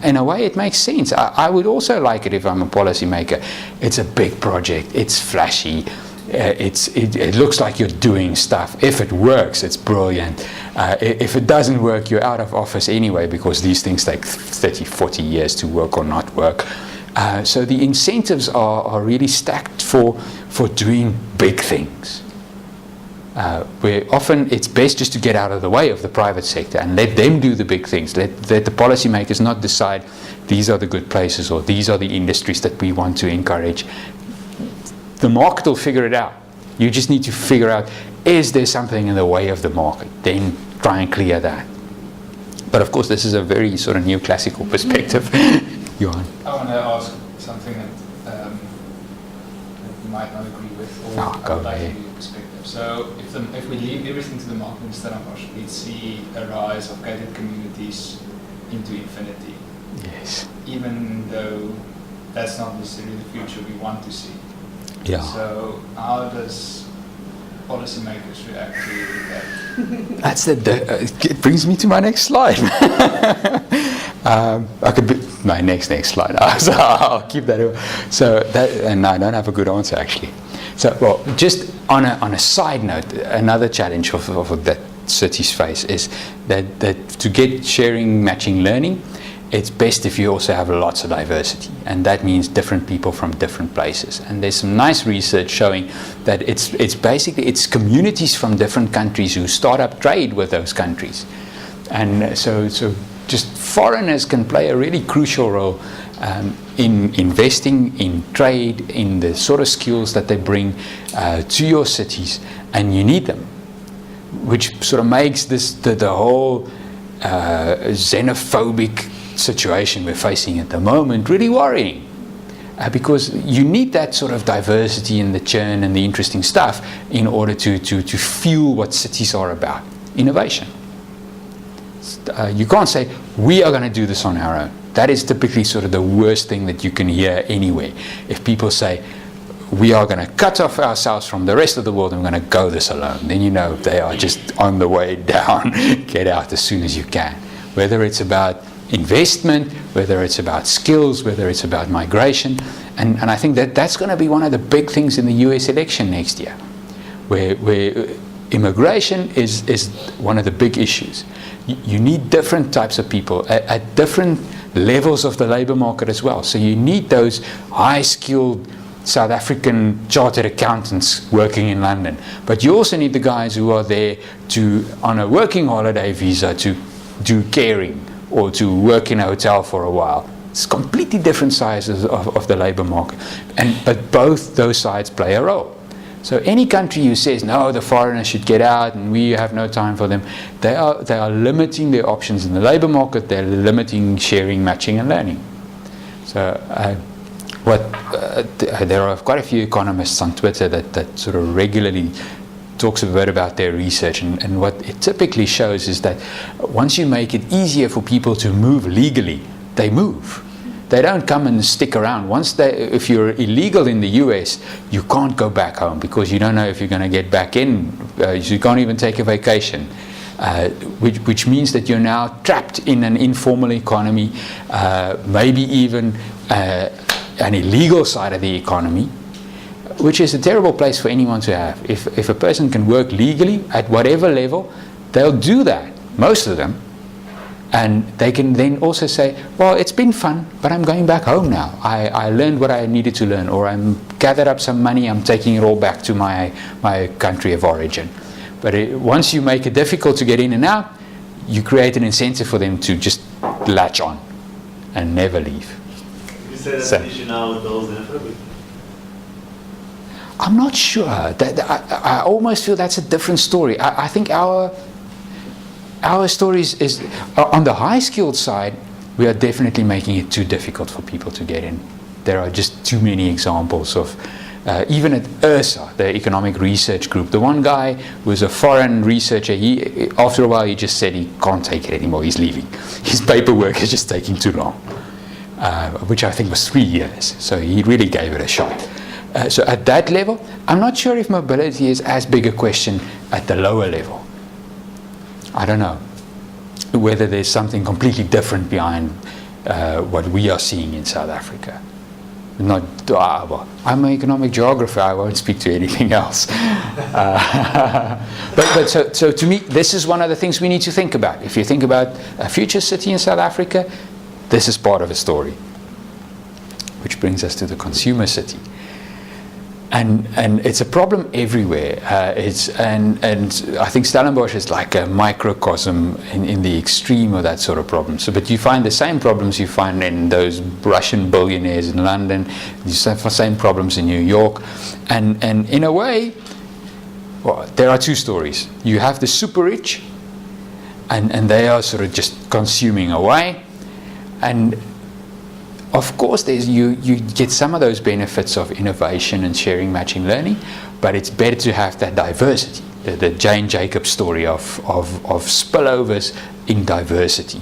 in a way it makes sense. I would also like it if I'm a policymaker. It's a big project, it's flashy, it looks like you're doing stuff. If it works, it's brilliant. If it doesn't work, you're out of office anyway, because these things take 30, 40 years to work or not work. So the incentives are really stacked for doing big things. Where often it's best just to get out of the way of the private sector and let them do the big things. Let the policymakers not decide these are the good places or these are the industries that we want to encourage. The market will figure it out. You just need to figure out, is there something in the way of the market? Then try and clear that. But of course, this is a very sort of neoclassical perspective. Johan. I want to ask something that you might not agree with, or I would like to hear your perspective. So if we leave everything to the market in Stellenbosch, we'd see a rise of gated communities into infinity. Yes. Even though that's not necessarily the future we want to see. Yeah. So how does policymakers react to that? It brings me to my next slide. My next slide. So I'll keep that over. So and I don't have a good answer actually. So well, just on a side note, another challenge of that cities face is that to get sharing, matching learning, it's best if you also have lots of diversity, and that means different people from different places. And there's some nice research showing that it's basically communities from different countries who start up trade with those countries, and so just foreigners can play a really crucial role in investing in trade, in the sort of skills that they bring to your cities, and you need them, which sort of makes this the whole xenophobic situation we're facing at the moment really worrying. because you need that sort of diversity and the churn and the interesting stuff in order to fuel what cities are about. Innovation. You can't say, we are going to do this on our own. That is typically sort of the worst thing that you can hear anywhere. If people say, we are going to cut off ourselves from the rest of the world and we're going to go this alone, then you know they are just on the way down. Get out as soon as you can. Whether it's about investment, whether it's about skills, whether it's about migration. And I think that's going to be one of the big things in the US election next year, where immigration is one of the big issues. You need different types of people at different levels of the labor market as well. So you need those high-skilled South African chartered accountants working in London. But you also need the guys who are there on a working holiday visa to do caring or to work in a hotel for a while. It's completely different sizes of the labor market. But both those sides play a role. So any country who says, no, the foreigners should get out and we have no time for them, they are limiting their options in the labor market, they're limiting sharing, matching and learning. So there are quite a few economists on Twitter that sort of regularly talks a bit about their research, and what it typically shows is that once you make it easier for people to move legally, they move. They don't come and stick around. If you're illegal in the US, you can't go back home because you don't know if you're going to get back in. You can't even take a vacation, which means that you're now trapped in an informal economy, maybe even an illegal side of the economy, which is a terrible place for anyone to have. If a person can work legally at whatever level, they'll do that, most of them. And they can then also say, well, it's been fun, but I'm going back home now. I learned what I needed to learn, or I'm gathered up some money, I'm taking it all back to my country of origin. But once you make it difficult to get in and out, you create an incentive for them to just latch on and never leave. You say that's an issue now with those in Africa? I'm not sure. I almost feel that's a different story. I think our story is on the high-skilled side, we are definitely making it too difficult for people to get in. There are just too many examples of, even at URSA, the Economic Research Group, the one guy was a foreign researcher. After a while, he just said he can't take it anymore. He's leaving. His paperwork is just taking too long, which I think was 3 years. So he really gave it a shot. So at that level, I'm not sure if mobility is as big a question at the lower level. I don't know whether there's something completely different behind what we are seeing in South Africa. Well, I'm an economic geographer, I won't speak to anything else. So to me, this is one of the things we need to think about. If you think about a future city in South Africa, this is part of a story. Which brings us to the consumer city. And it's a problem everywhere. And I think Stellenbosch is like a microcosm in the extreme of that sort of problem. But you find the same problems you find in those Russian billionaires in London. You have the same problems in New York. And in a way, well, there are two stories. You have the super rich, and they are sort of just consuming away. And of course, you get some of those benefits of innovation and sharing, matching, learning, but it's better to have that diversity, the Jane Jacobs story of spillovers in diversity.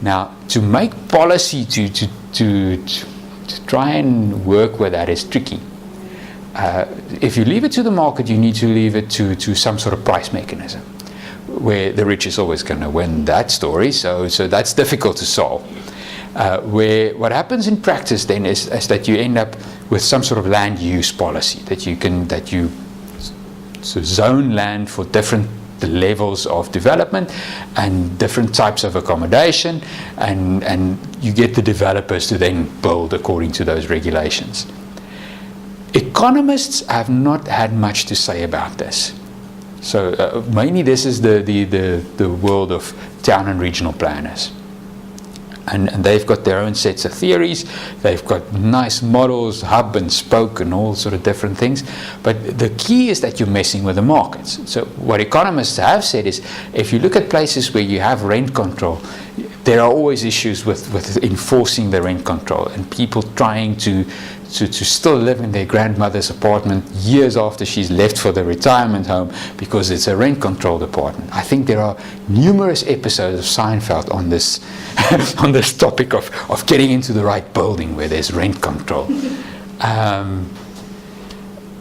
Now, to make policy to try and work with that is tricky. If you leave it to the market, you need to leave it to some sort of price mechanism, where the rich is always going to win that story, so that's difficult to solve. Where what happens in practice then is that you end up with some sort of land use policy that you zone land for different levels of development and different types of accommodation, and you get the developers to then build according to those regulations. Economists have not had much to say about this. So mainly this is the world of town and regional planners. And they've got their own sets of theories. They've got nice models, hub and spoke and all sort of different things. But the key is that you're messing with the markets. So what economists have said is, if you look at places where you have rent control, there are always issues with enforcing the rent control. And people trying to still live in their grandmother's apartment years after she's left for the retirement home because it's a rent-controlled apartment. I think there are numerous episodes of Seinfeld on this on this topic of getting into the right building where there's rent control.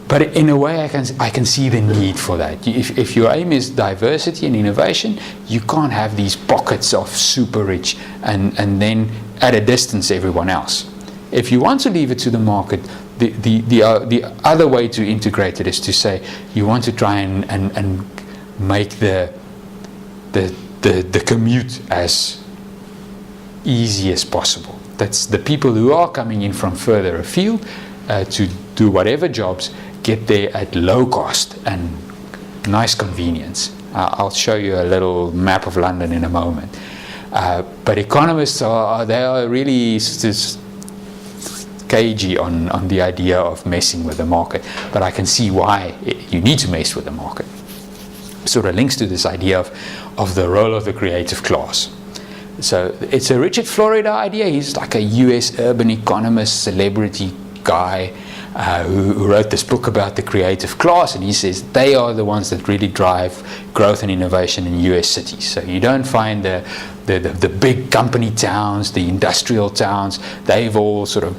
But in a way, I can see the need for that. If your aim is diversity and innovation, you can't have these pockets of super rich and then at a distance everyone else. If you want to leave it to the market, the other way to integrate it is to say you want to try and make the commute as easy as possible. That's the people who are coming in from further afield to do whatever jobs, get there at low cost and nice convenience. I'll show you a little map of London in a moment. But economists are really cagey on the idea of messing with the market. But I can see why you need to mess with the market. Sort of links to this idea of the role of the creative class. So it's a Richard Florida idea. He's like a US urban economist, celebrity guy who wrote this book about the creative class, and he says they are the ones that really drive growth and innovation in US cities. So you don't find the big company towns, the industrial towns, they've all sort of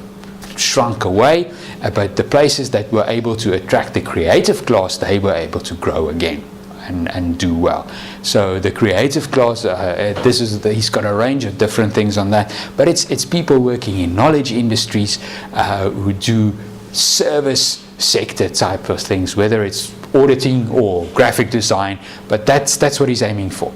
shrunk away, but the places that were able to attract the creative class, they were able to grow again and do well. So the creative class, he's got a range of different things on that, but it's people working in knowledge industries who do service sector type of things, whether it's auditing or graphic design, but that's what he's aiming for.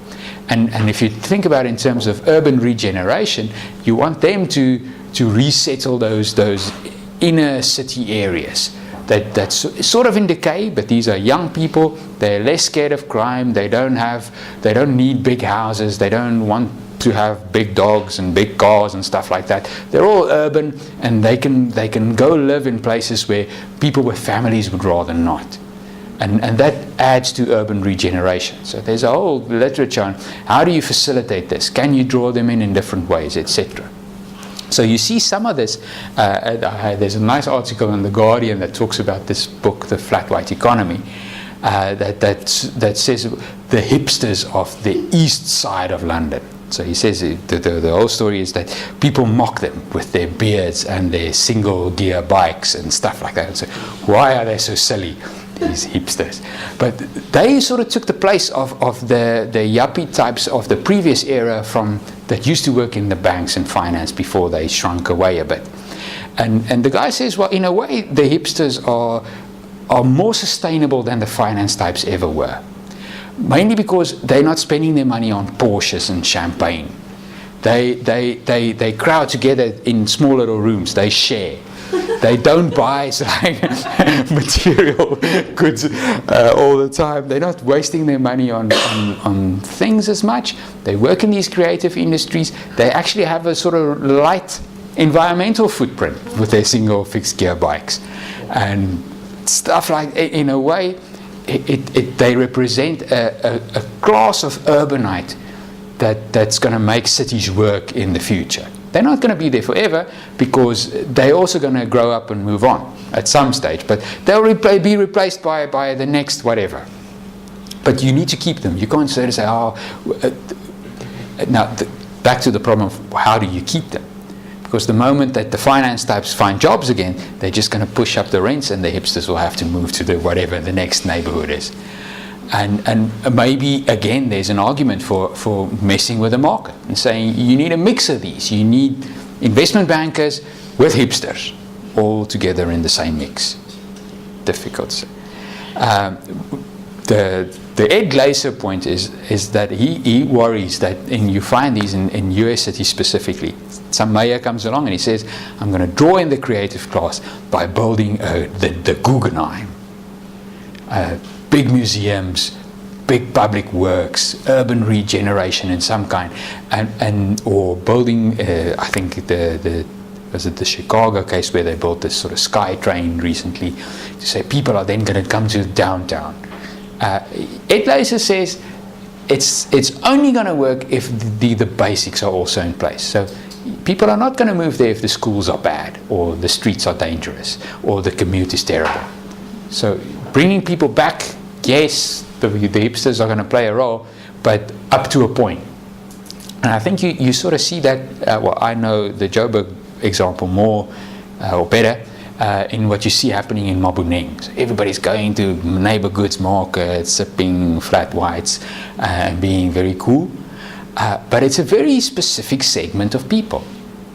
And if you think about it in terms of urban regeneration, you want them to resettle those inner city areas that's sort of in decay, but these are young people, they're less scared of crime, they don't need big houses, they don't want to have big dogs and big cars and stuff like that. They're all urban, and they can go live in places where people with families would rather not. And that adds to urban regeneration. So there's a whole literature on how do you facilitate this? Can you draw them in different ways, etc. So you see some of this. There's a nice article in The Guardian that talks about this book, The Flat White Economy, that says the hipsters of the east side of London. So he says the whole story is that people mock them with their beards and their single gear bikes and stuff like that. And so why are they so silly, these hipsters? But they sort of took the place of the yuppie types of the previous era that used to work in the banks and finance before they shrunk away a bit. And the guy says, well, in a way, the hipsters are more sustainable than the finance types ever were. Mainly because they're not spending their money on Porsches and champagne. They crowd together in small little rooms. They share. They don't buy material goods all the time. They're not wasting their money on things as much. They work in these creative industries. They actually have a sort of light environmental footprint with their single fixed gear bikes and stuff like. In a way, they represent a class of urbanite that's going to make cities work in the future. They're not going to be there forever because they're also going to grow up and move on at some stage, but they'll be replaced by the next whatever. But you need to keep them. You can't say, back to the problem of how do you keep them? Because the moment that the finance types find jobs again, they're just going to push up the rents, and the hipsters will have to move to whatever the next neighborhood is. And maybe again there's an argument for messing with the market and saying you need a mix of these. You need investment bankers with hipsters all together in the same mix. Difficult to say. The Ed Glaser point is that he worries that you find these in US cities specifically. Some mayor comes along and he says, I'm going to draw in the creative class by building the Guggenheim. Big museums, big public works, urban regeneration in some kind, or building. I think was it the Chicago case where they built this sort of sky train recently to say people are then going to come to downtown. Ed Glaser says it's only going to work if the basics are also in place. So people are not going to move there if the schools are bad, or the streets are dangerous, or the commute is terrible. So bringing people back, yes, the hipsters are going to play a role, but up to a point. And I think you sort of see that, well, I know the Joburg example more or better in what you see happening in Maboneng. So everybody's going to neighbor goods markets, sipping flat whites, and being very cool. But it's a very specific segment of people.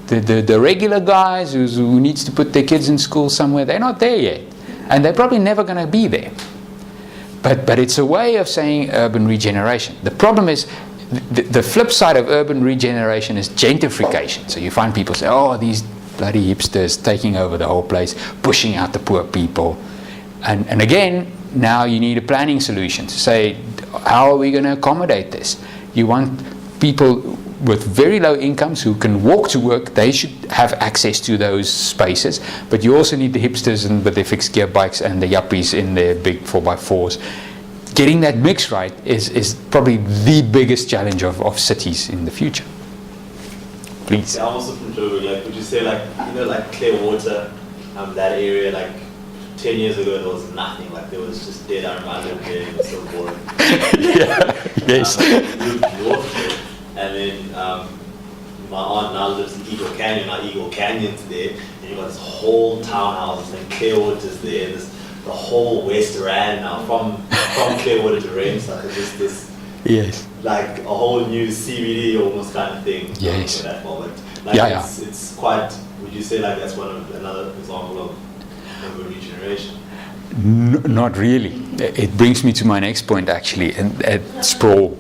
The regular guys who needs to put their kids in school somewhere, they're not there yet. And they're probably never going to be there. But it's a way of saying urban regeneration. The problem is, the flip side of urban regeneration is gentrification. So you find people say, oh, these bloody hipsters taking over the whole place, pushing out the poor people. And again, now you need a planning solution to say, how are we going to accommodate this? You want people with very low incomes who can walk to work, they should have access to those spaces. But you also need the hipsters and with their fixed gear bikes and the yuppies in their big 4x4s. Getting that mix right is probably the biggest challenge of cities in the future. Please. Yeah, I'm also from Joburg. Like, would you say, like, you know, like Clearwater, that area, like 10 years ago, there was nothing. Like, there was just dead Armando there. It was so boring. Yeah. Yes. And then my aunt now lives in Eagle Canyon. Now Eagle Canyon's there, and you've got this whole townhouse, and Clearwater's there. The whole West Rand now, from Clearwater to Ramsar, it's just this, yes, like a whole new CBD almost kind of thing. Yes. For that moment. Like Yeah, it's quite. Would you say like that's another example of urban regeneration? Not really. It brings me to my next point actually, and sprawl.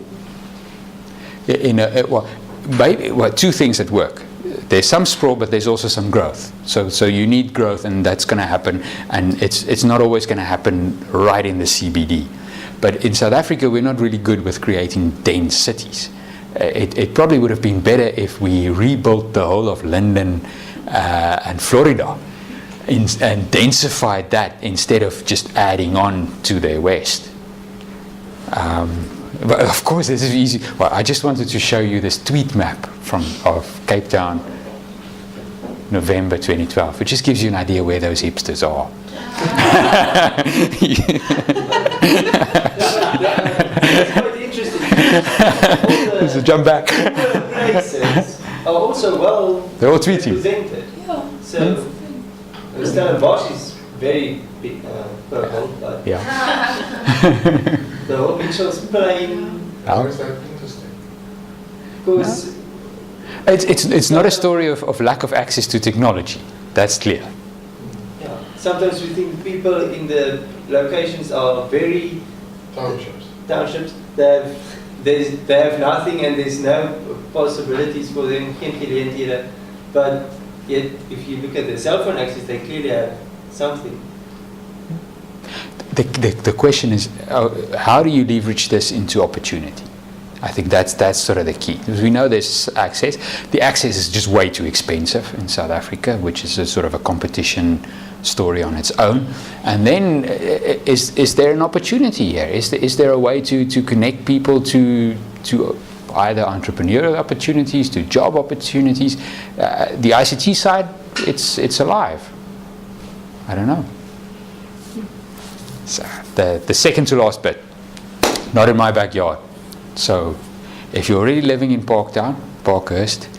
Well, two things at work. There's some sprawl, but there's also some growth. So you need growth, and that's going to happen. And it's not always going to happen right in the CBD. But in South Africa, we're not really good with creating dense cities. It probably would have been better if we rebuilt the whole of London and Florida and densified that instead of just adding on to the west. But of course, this is easy. Well, I just wanted to show you this tweet map of Cape Town, November 2012, which just gives you an idea where those hipsters are. That's quite interesting. So jump back. Places are also well They're all tweeting. represented. So Stellenbosch is very big, purple, but Yeah. the whole Mitchell's Plain. How is that interesting? Because It's not a story of lack of access to technology. That's clear. yeah, sometimes we think people in the locations are very townships. They have nothing, and there's no possibilities for them. But yet, if you look at the cell phone access, they clearly have something. The question is, how do you leverage this into opportunity? I think that's sort of the key. Because we know there's access. The access is just way too expensive in South Africa, which is a sort of a competition story on its own. And then, is there an opportunity here? Is there a way to connect people to either entrepreneurial opportunities, to job opportunities? The ICT side, it's alive. I don't know. So the second to last bit, not in my backyard. So if you're already living in Parktown, Parkhurst,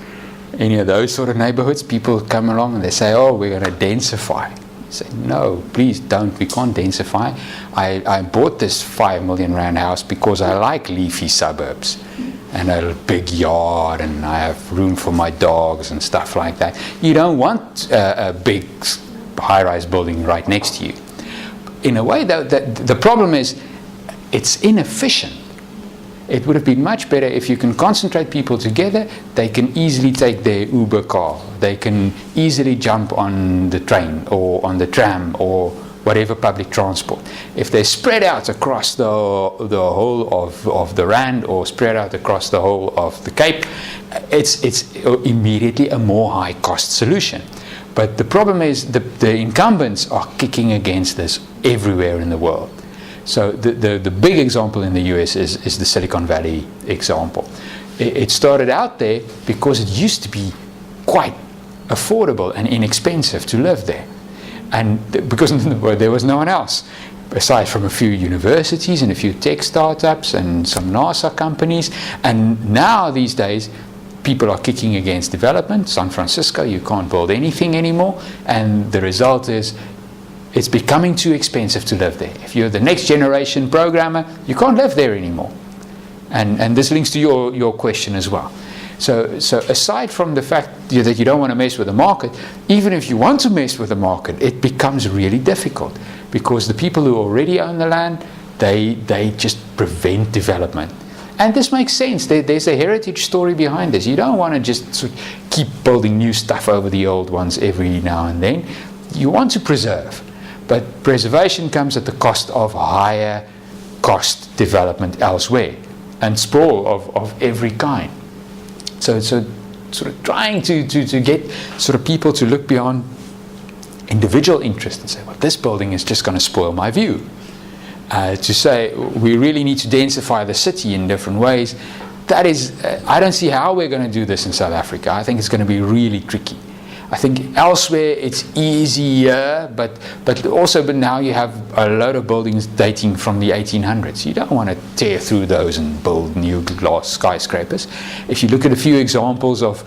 any of those sort of neighborhoods, people come along and they say, oh, we're going to densify. I say, no, please don't. We can't densify. I bought this 5 million rand house because I like leafy suburbs and a big yard, and I have room for my dogs and stuff like that. You don't want a big high-rise building right next to you. In a way, though, the problem is it's inefficient. It would have been much better if you can concentrate people together. They can easily take their Uber car. They can easily jump on the train or on the tram or whatever public transport. If they're spread out across the whole of the Rand or spread out across the whole of the Cape, it's immediately a more high-cost solution. But the problem is the incumbents are kicking against this everywhere in the world. So the big example in the US is the Silicon Valley example. It started out there because it used to be quite affordable and inexpensive to live there. And because there was no one else, aside from a few universities and a few tech startups and some NASA companies. And now these days, people are kicking against development. San Francisco, you can't build anything anymore. And the result is it's becoming too expensive to live there. If you're the next generation programmer, you can't live there anymore. And this links to your question as well. So aside from the fact that you don't want to mess with the market, even if you want to mess with the market, it becomes really difficult, because the people who already own the land, they just prevent development. And this makes sense. There's a heritage story behind this. You don't want to just sort of keep building new stuff over the old ones every now and then. You want to preserve. But preservation comes at the cost of higher cost development elsewhere, and sprawl of every kind. So sort of trying to get sort of people to look beyond individual interest and say, well, this building is just going to spoil my view. To say we really need to densify the city in different ways, that is, I don't see how we're going to do this in South Africa. I think it's going to be really tricky. I think elsewhere it's easier, but now you have a load of buildings dating from the 1800s. You don't want to tear through those and build new glass skyscrapers. If you look at a few examples of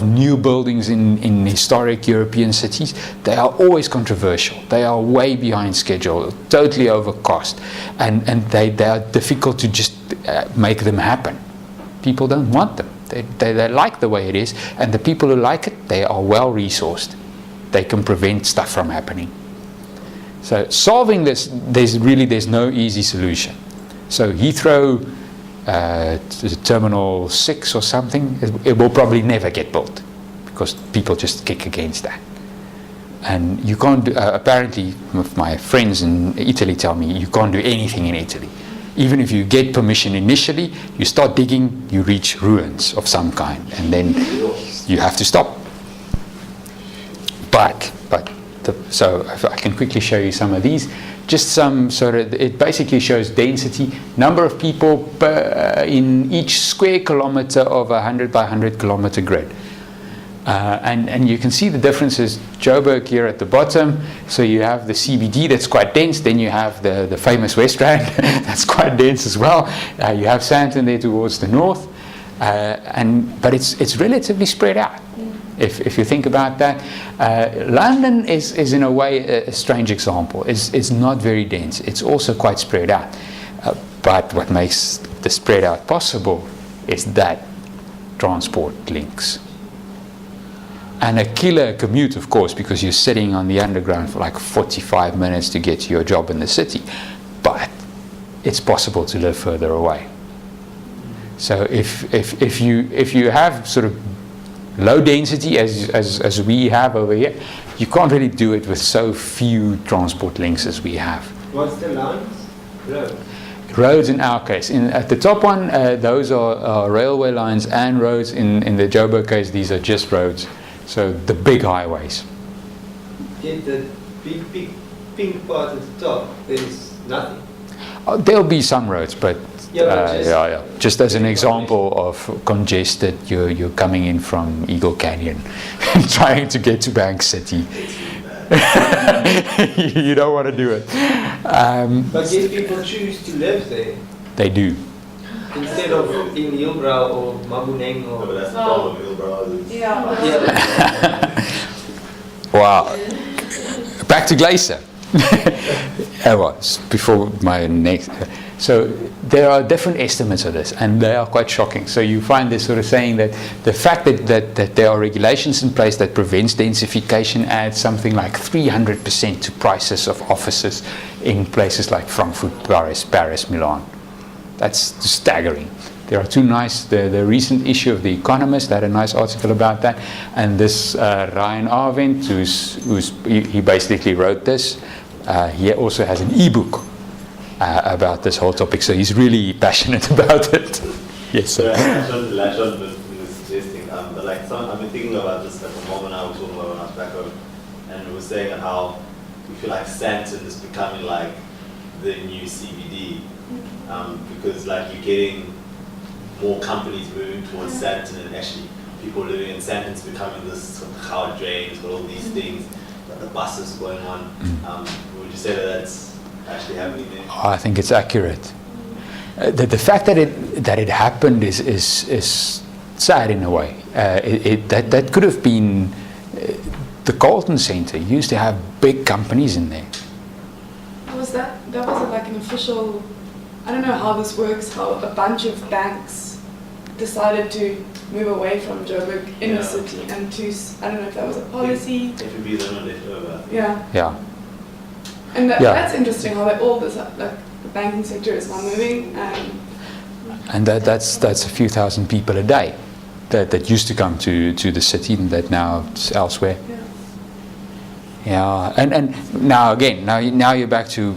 new buildings in historic European cities, they are always controversial. They are way behind schedule, totally over cost, and they are difficult to just make them happen. People don't want them. They like the way it is, and the people who like it, they are well resourced. They can prevent stuff from happening. So solving this, there's no easy solution. So Heathrow, Terminal 6 or something, it will probably never get built, because people just kick against that. And you can't do, apparently my friends in Italy tell me, you can't do anything in Italy. Even if you get permission initially, you start digging, you reach ruins of some kind, and then you have to stop. So if I can quickly show you some of these. Just some sort of, it basically shows density, number of people in each square kilometer of a 100 by 100 kilometer grid. And you can see the differences. Joburg here at the bottom, so you have the CBD that's quite dense, then you have the famous West Rand that's quite dense as well. You have Sandton there towards the north, but it's relatively spread out. If you think about that, London is in a way a strange example. It's not very dense. It's also quite spread out. But what makes the spread out possible is that transport links. And a killer commute, of course, because you're sitting on the underground for like 45 minutes to get to your job in the city. But it's possible to live further away. So if you have sort of low density as we have over here, you can't really do it with so few transport links as we have. What's the lines? Roads. Roads in our case. At the top one, those are railway lines and roads. In the Joburg case, these are just roads. So the big highways. In the big pink part at the top, there's nothing. There'll be some roads, but just as an example of congested, you're coming in from Eagle Canyon, trying to get to Bank City. You don't want to do it. But yet people choose to live there. They do. Instead of in Hillbrow or Maboneng or... No, but that's the problem, Hillbrow. Yeah. Wow. Back to Glacier. Before my next... So there are different estimates of this, and they are quite shocking. So you find this sort of saying that the fact that there are regulations in place that prevents densification adds something like 300% to prices of offices in places like Frankfurt, Paris, Milan. That's staggering. There are two nice, the recent issue of The Economist had a nice article about that, and this Ryan Arvind, he basically wrote this. He also has an ebook about this whole topic, so he's really passionate about it. Yes, sir. I shouldn't latch on to suggesting, but like I've been thinking about this at the moment. I was talking about when I was back home, and we were saying how we feel like Sandton is becoming like the new CBD. Because like you're getting more companies moving towards Sandton and actually people living in Sandton's becoming this sort of how drains, got all these things, the buses going on. Would you say that that's actually happening there? I think it's accurate. The fact that it happened is sad in a way. That could have been the Carlton Centre. Used to have big companies in there. That was like an official. I don't know how this works. How a bunch of banks decided to move away from Joburg inner city and to. I don't know if that was a policy. FNB is not left over. Yeah. Yeah. And that's interesting how they all decide, like the banking sector is now moving and that's a few thousand people a day that used to come to the city and that now is elsewhere. Yeah, and now again, now you're back to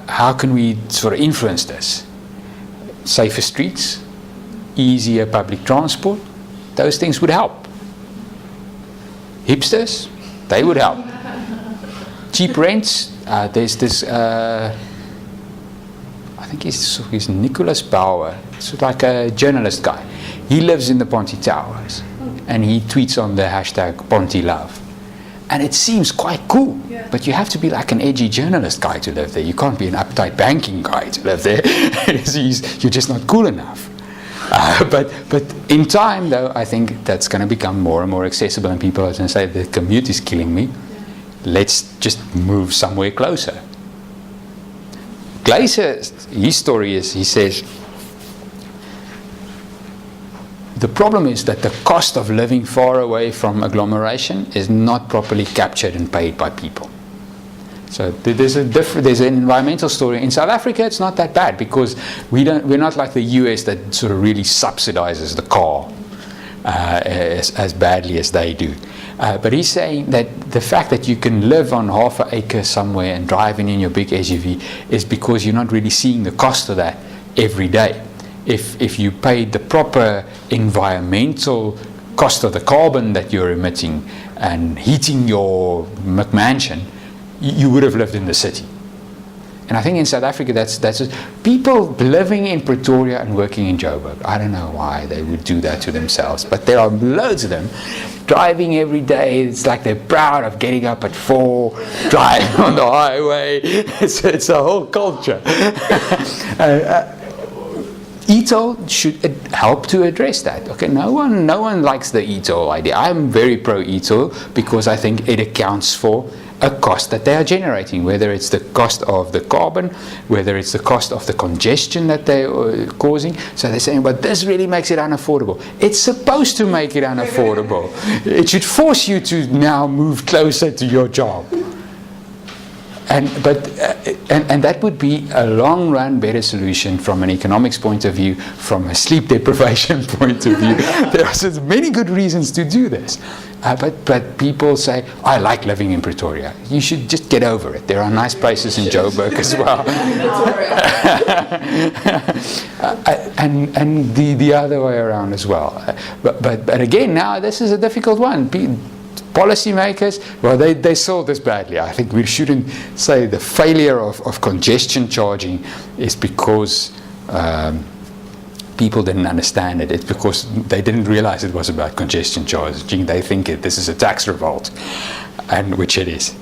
how can we sort of influence this? Safer streets, easier public transport, those things would help. Hipsters, they would help. Cheap rents, there's this, I think he's Nicholas Bauer, it's like a journalist guy. He lives in the Ponty Towers and he tweets on the hashtag Ponty Love. And it seems quite cool, but you have to be like an edgy journalist guy to live there. You can't be an uptight banking guy to live there. You're just not cool enough. But in time, though, I think that's going to become more and more accessible, and people are going to say the commute is killing me. Let's just move somewhere closer. Glaser, his story is, he says, the problem is that the cost of living far away from agglomeration is not properly captured and paid by people. So there's an environmental story. In South Africa, it's not that bad because we're not like the US that sort of really subsidizes the car as badly as they do. But he's saying that the fact that you can live on half an acre somewhere and driving in your big SUV is because you're not really seeing the cost of that every day. If you paid the proper environmental cost of the carbon that you're emitting and heating your McMansion, you would have lived in the city. And I think in South Africa, that's people living in Pretoria and working in Joburg. I don't know why they would do that to themselves, but there are loads of them driving every day. It's like they're proud of getting up at 4, driving on the highway. It's a whole culture. ETOL should help to address that. Okay, no one likes the ETOL idea. I'm very pro ETOL because I think it accounts for a cost that they are generating, whether it's the cost of the carbon, whether it's the cost of the congestion that they're causing. So they're saying, but this really makes it unaffordable. It's supposed to make it unaffordable. It should force you to now move closer to your job. And that would be a long run better solution from an economics point of view, from a sleep deprivation point of view. There are so many good reasons to do this. But people say, I like living in Pretoria. You should just get over it. There are nice places in Joburg as well. and the other way around as well. But again, now this is a difficult one. Policymakers, well, they sold this badly. I think we shouldn't say the failure of congestion charging is because people didn't understand it. It's because they didn't realize it was about congestion charging. They think this is a tax revolt, and which it is.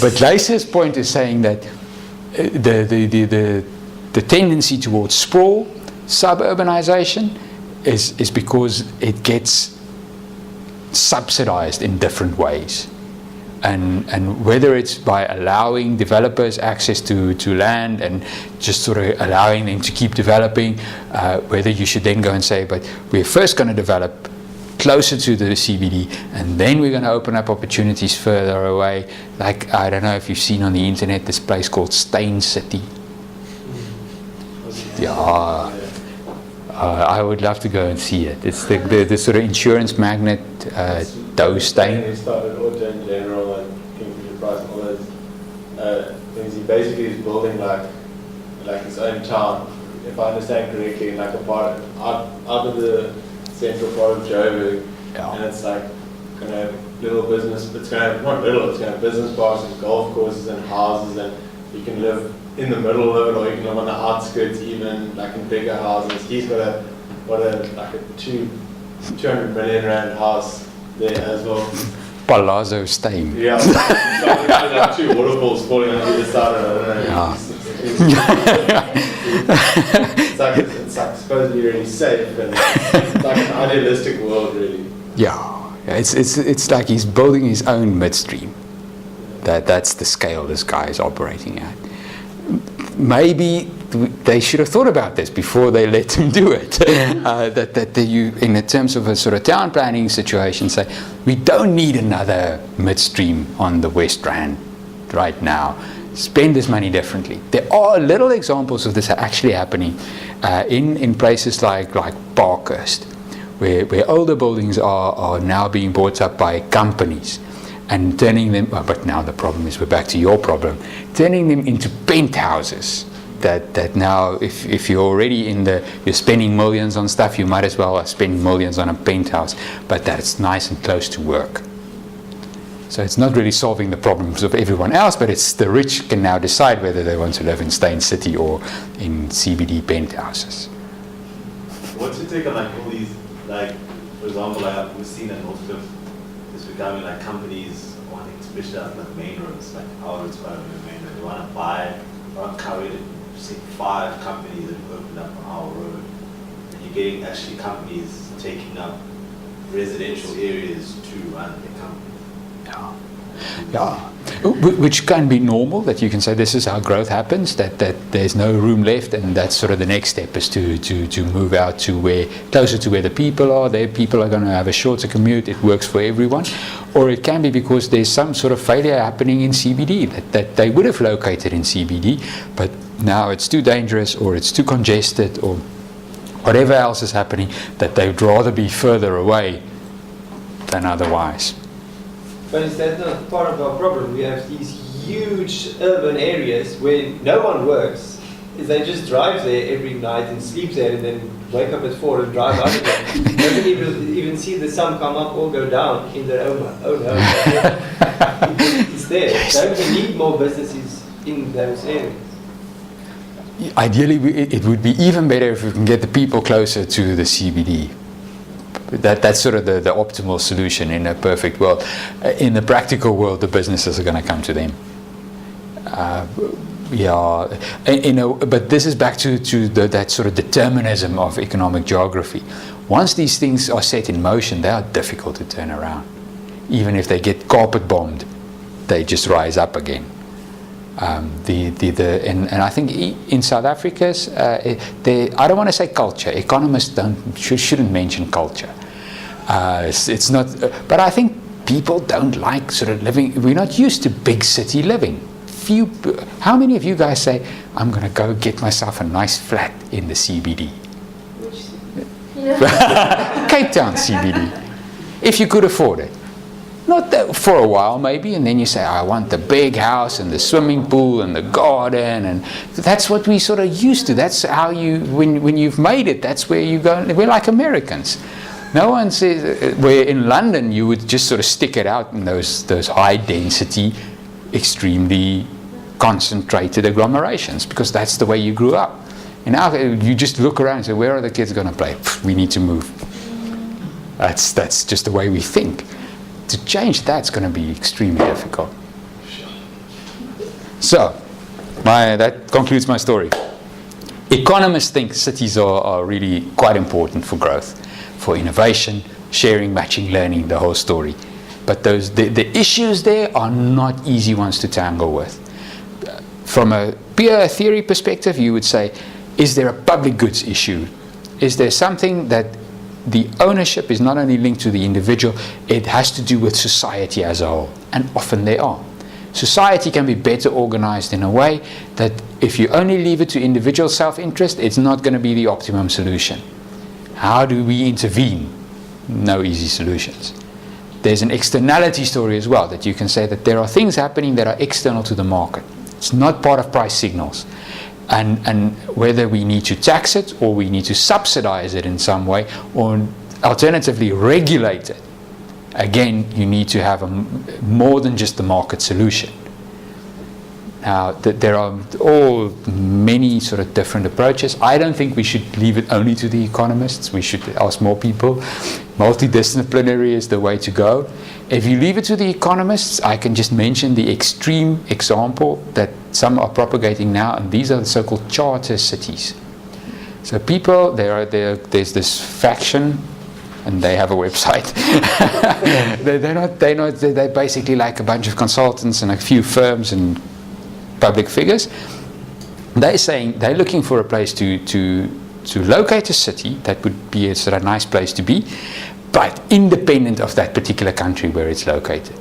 But Glaser's point is saying that the tendency towards sprawl, suburbanization, is because it gets subsidized in different ways, and whether it's by allowing developers access to land and just sort of allowing them to keep developing, whether you should then go and say, but we're first going to develop closer to the CBD and then we're going to open up opportunities further away. Like, I don't know if you've seen on the internet this place called Stain City. Yeah. I would love to go and see it. It's the sort of insurance magnate, Doe Steyn. He started Auto in general and Kingfisher Price and all those things. He basically is building like his own town, if I understand correctly, in like a part out of the central part of Joburg. Yeah. And it's like going to have little business, it's going to have, not little, it's going to have business parks and golf courses and houses, and you can live in the middle of it, or you can live on the outskirts, even like in bigger houses. He's got a 2 200 million rand house there as well. Palazzo Stein. Yeah, it's like 2 waterfalls falling on either side of it. Yeah. It's like supposedly really safe and it's like an idealistic world, really. Yeah, it's like he's building his own midstream. That's the scale this guy is operating at. Maybe they should have thought about this before they let him do it. that you, in terms of a sort of town planning situation, say we don't need another midstream on the West Rand right now. Spend this money differently. There are little examples of this actually happening in places like Parkhurst, where older buildings are now being bought up by companies and turning them, but now the problem is, we're back to your problem, turning them into penthouses. That now, if you're already you're spending millions on stuff, you might as well spend millions on a penthouse, but that's nice and close to work. So it's not really solving the problems of everyone else, but it's the rich can now decide whether they want to live in Steyn City or in CBD penthouses. What's your take on like all these, like, for example, like we've seen that most of it's becoming like companies wanting, especially out like main roads, like our roads, main roads, they want to buy, currently 5 companies that have opened up on our road, and you're getting actually companies taking up residential areas to run their company. Yeah, which can be normal, that you can say this is how growth happens, that there's no room left, and that's sort of the next step is to move out to closer to where the people are. There people are going to have a shorter commute, it works for everyone. Or it can be because there's some sort of failure happening in CBD, that they would have located in CBD, but now it's too dangerous or it's too congested or whatever else is happening, that they would rather be further away than otherwise. But is that not part of our problem? We have these huge urban areas where no one works. They just drive there every night and sleep there and then wake up at 4 and drive out again. Doesn't even see the sun come up or go down in their own home. It's there. Don't we need more businesses in those areas? Ideally, it would be even better if we can get the people closer to the CBD. That's sort of the optimal solution in a perfect world. In the practical world, the businesses are going to come to them. But this is back to that sort of determinism of economic geography. Once these things are set in motion, they are difficult to turn around. Even if they get carpet bombed, they just rise up again. And I think in South Africa's, I don't want to say culture. Economists shouldn't mention culture. It's not. But I think people don't like sort of living. We're not used to big city living. How many of you guys say, "I'm going to go get myself a nice flat in the CBD"? Cape Town CBD, if you could afford it. Not that for a while maybe, and then you say, I want the big house and the swimming pool and the garden, and that's what we sort of used to. That's how when you've made it, that's where you go. We're like Americans. No one says, where in London you would just sort of stick it out in those high density, extremely concentrated agglomerations, because that's the way you grew up. And now you just look around and say, where are the kids going to play? We need to move. That's just the way we think. To change that's going to be extremely difficult. So, that concludes my story. Economists think cities are really quite important for growth, for innovation, sharing, matching, learning, the whole story. But the issues there are not easy ones to tangle with. From a pure theory perspective, you would say, is there a public goods issue? Is there something that the ownership is not only linked to the individual, it has to do with society as a whole, and often they are. Society can be better organized in a way that if you only leave it to individual self-interest, it's not going to be the optimum solution. How do we intervene? No easy solutions. There's an externality story as well, that you can say that there are things happening that are external to the market. It's not part of price signals. And whether we need to tax it or we need to subsidize it in some way, or alternatively regulate it, again, you need to have more than just the market solution. Now, there are many sort of different approaches. I don't think we should leave it only to the economists. We should ask more people. Multidisciplinary is the way to go. If you leave it to the economists, I can just mention the extreme example that some are propagating now, and these are the so-called charter cities. So people, there's this faction, and they have a website. They're basically like a bunch of consultants and a few firms and public figures. They're saying they're looking for a place to locate a city that would be a sort of nice place to be, but independent of that particular country where it's located.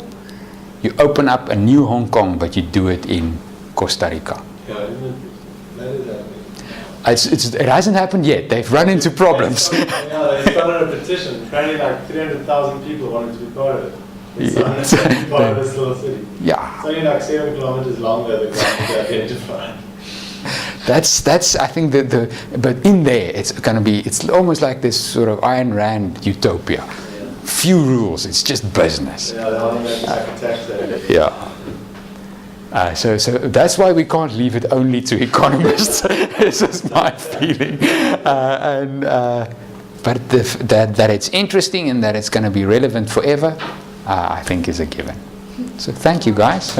You open up a new Hong Kong, but you do it in Costa Rica. Yeah, isn't it? It hasn't happened yet. They've run into problems. They started a petition. Apparently, like 300,000 people wanted to be part of it. It's part of this little city. Yeah. It's only like 7 kilometers longer than they identified. That's I think but in there it's almost like this sort of Ayn Rand utopia. Yeah. Few rules. It's just business. Yeah, they want to make like a tax there. Yeah. So that's why we can't leave it only to economists. This is my feeling. But that it's interesting and that it's going to be relevant forever, I think is a given. So thank you, guys.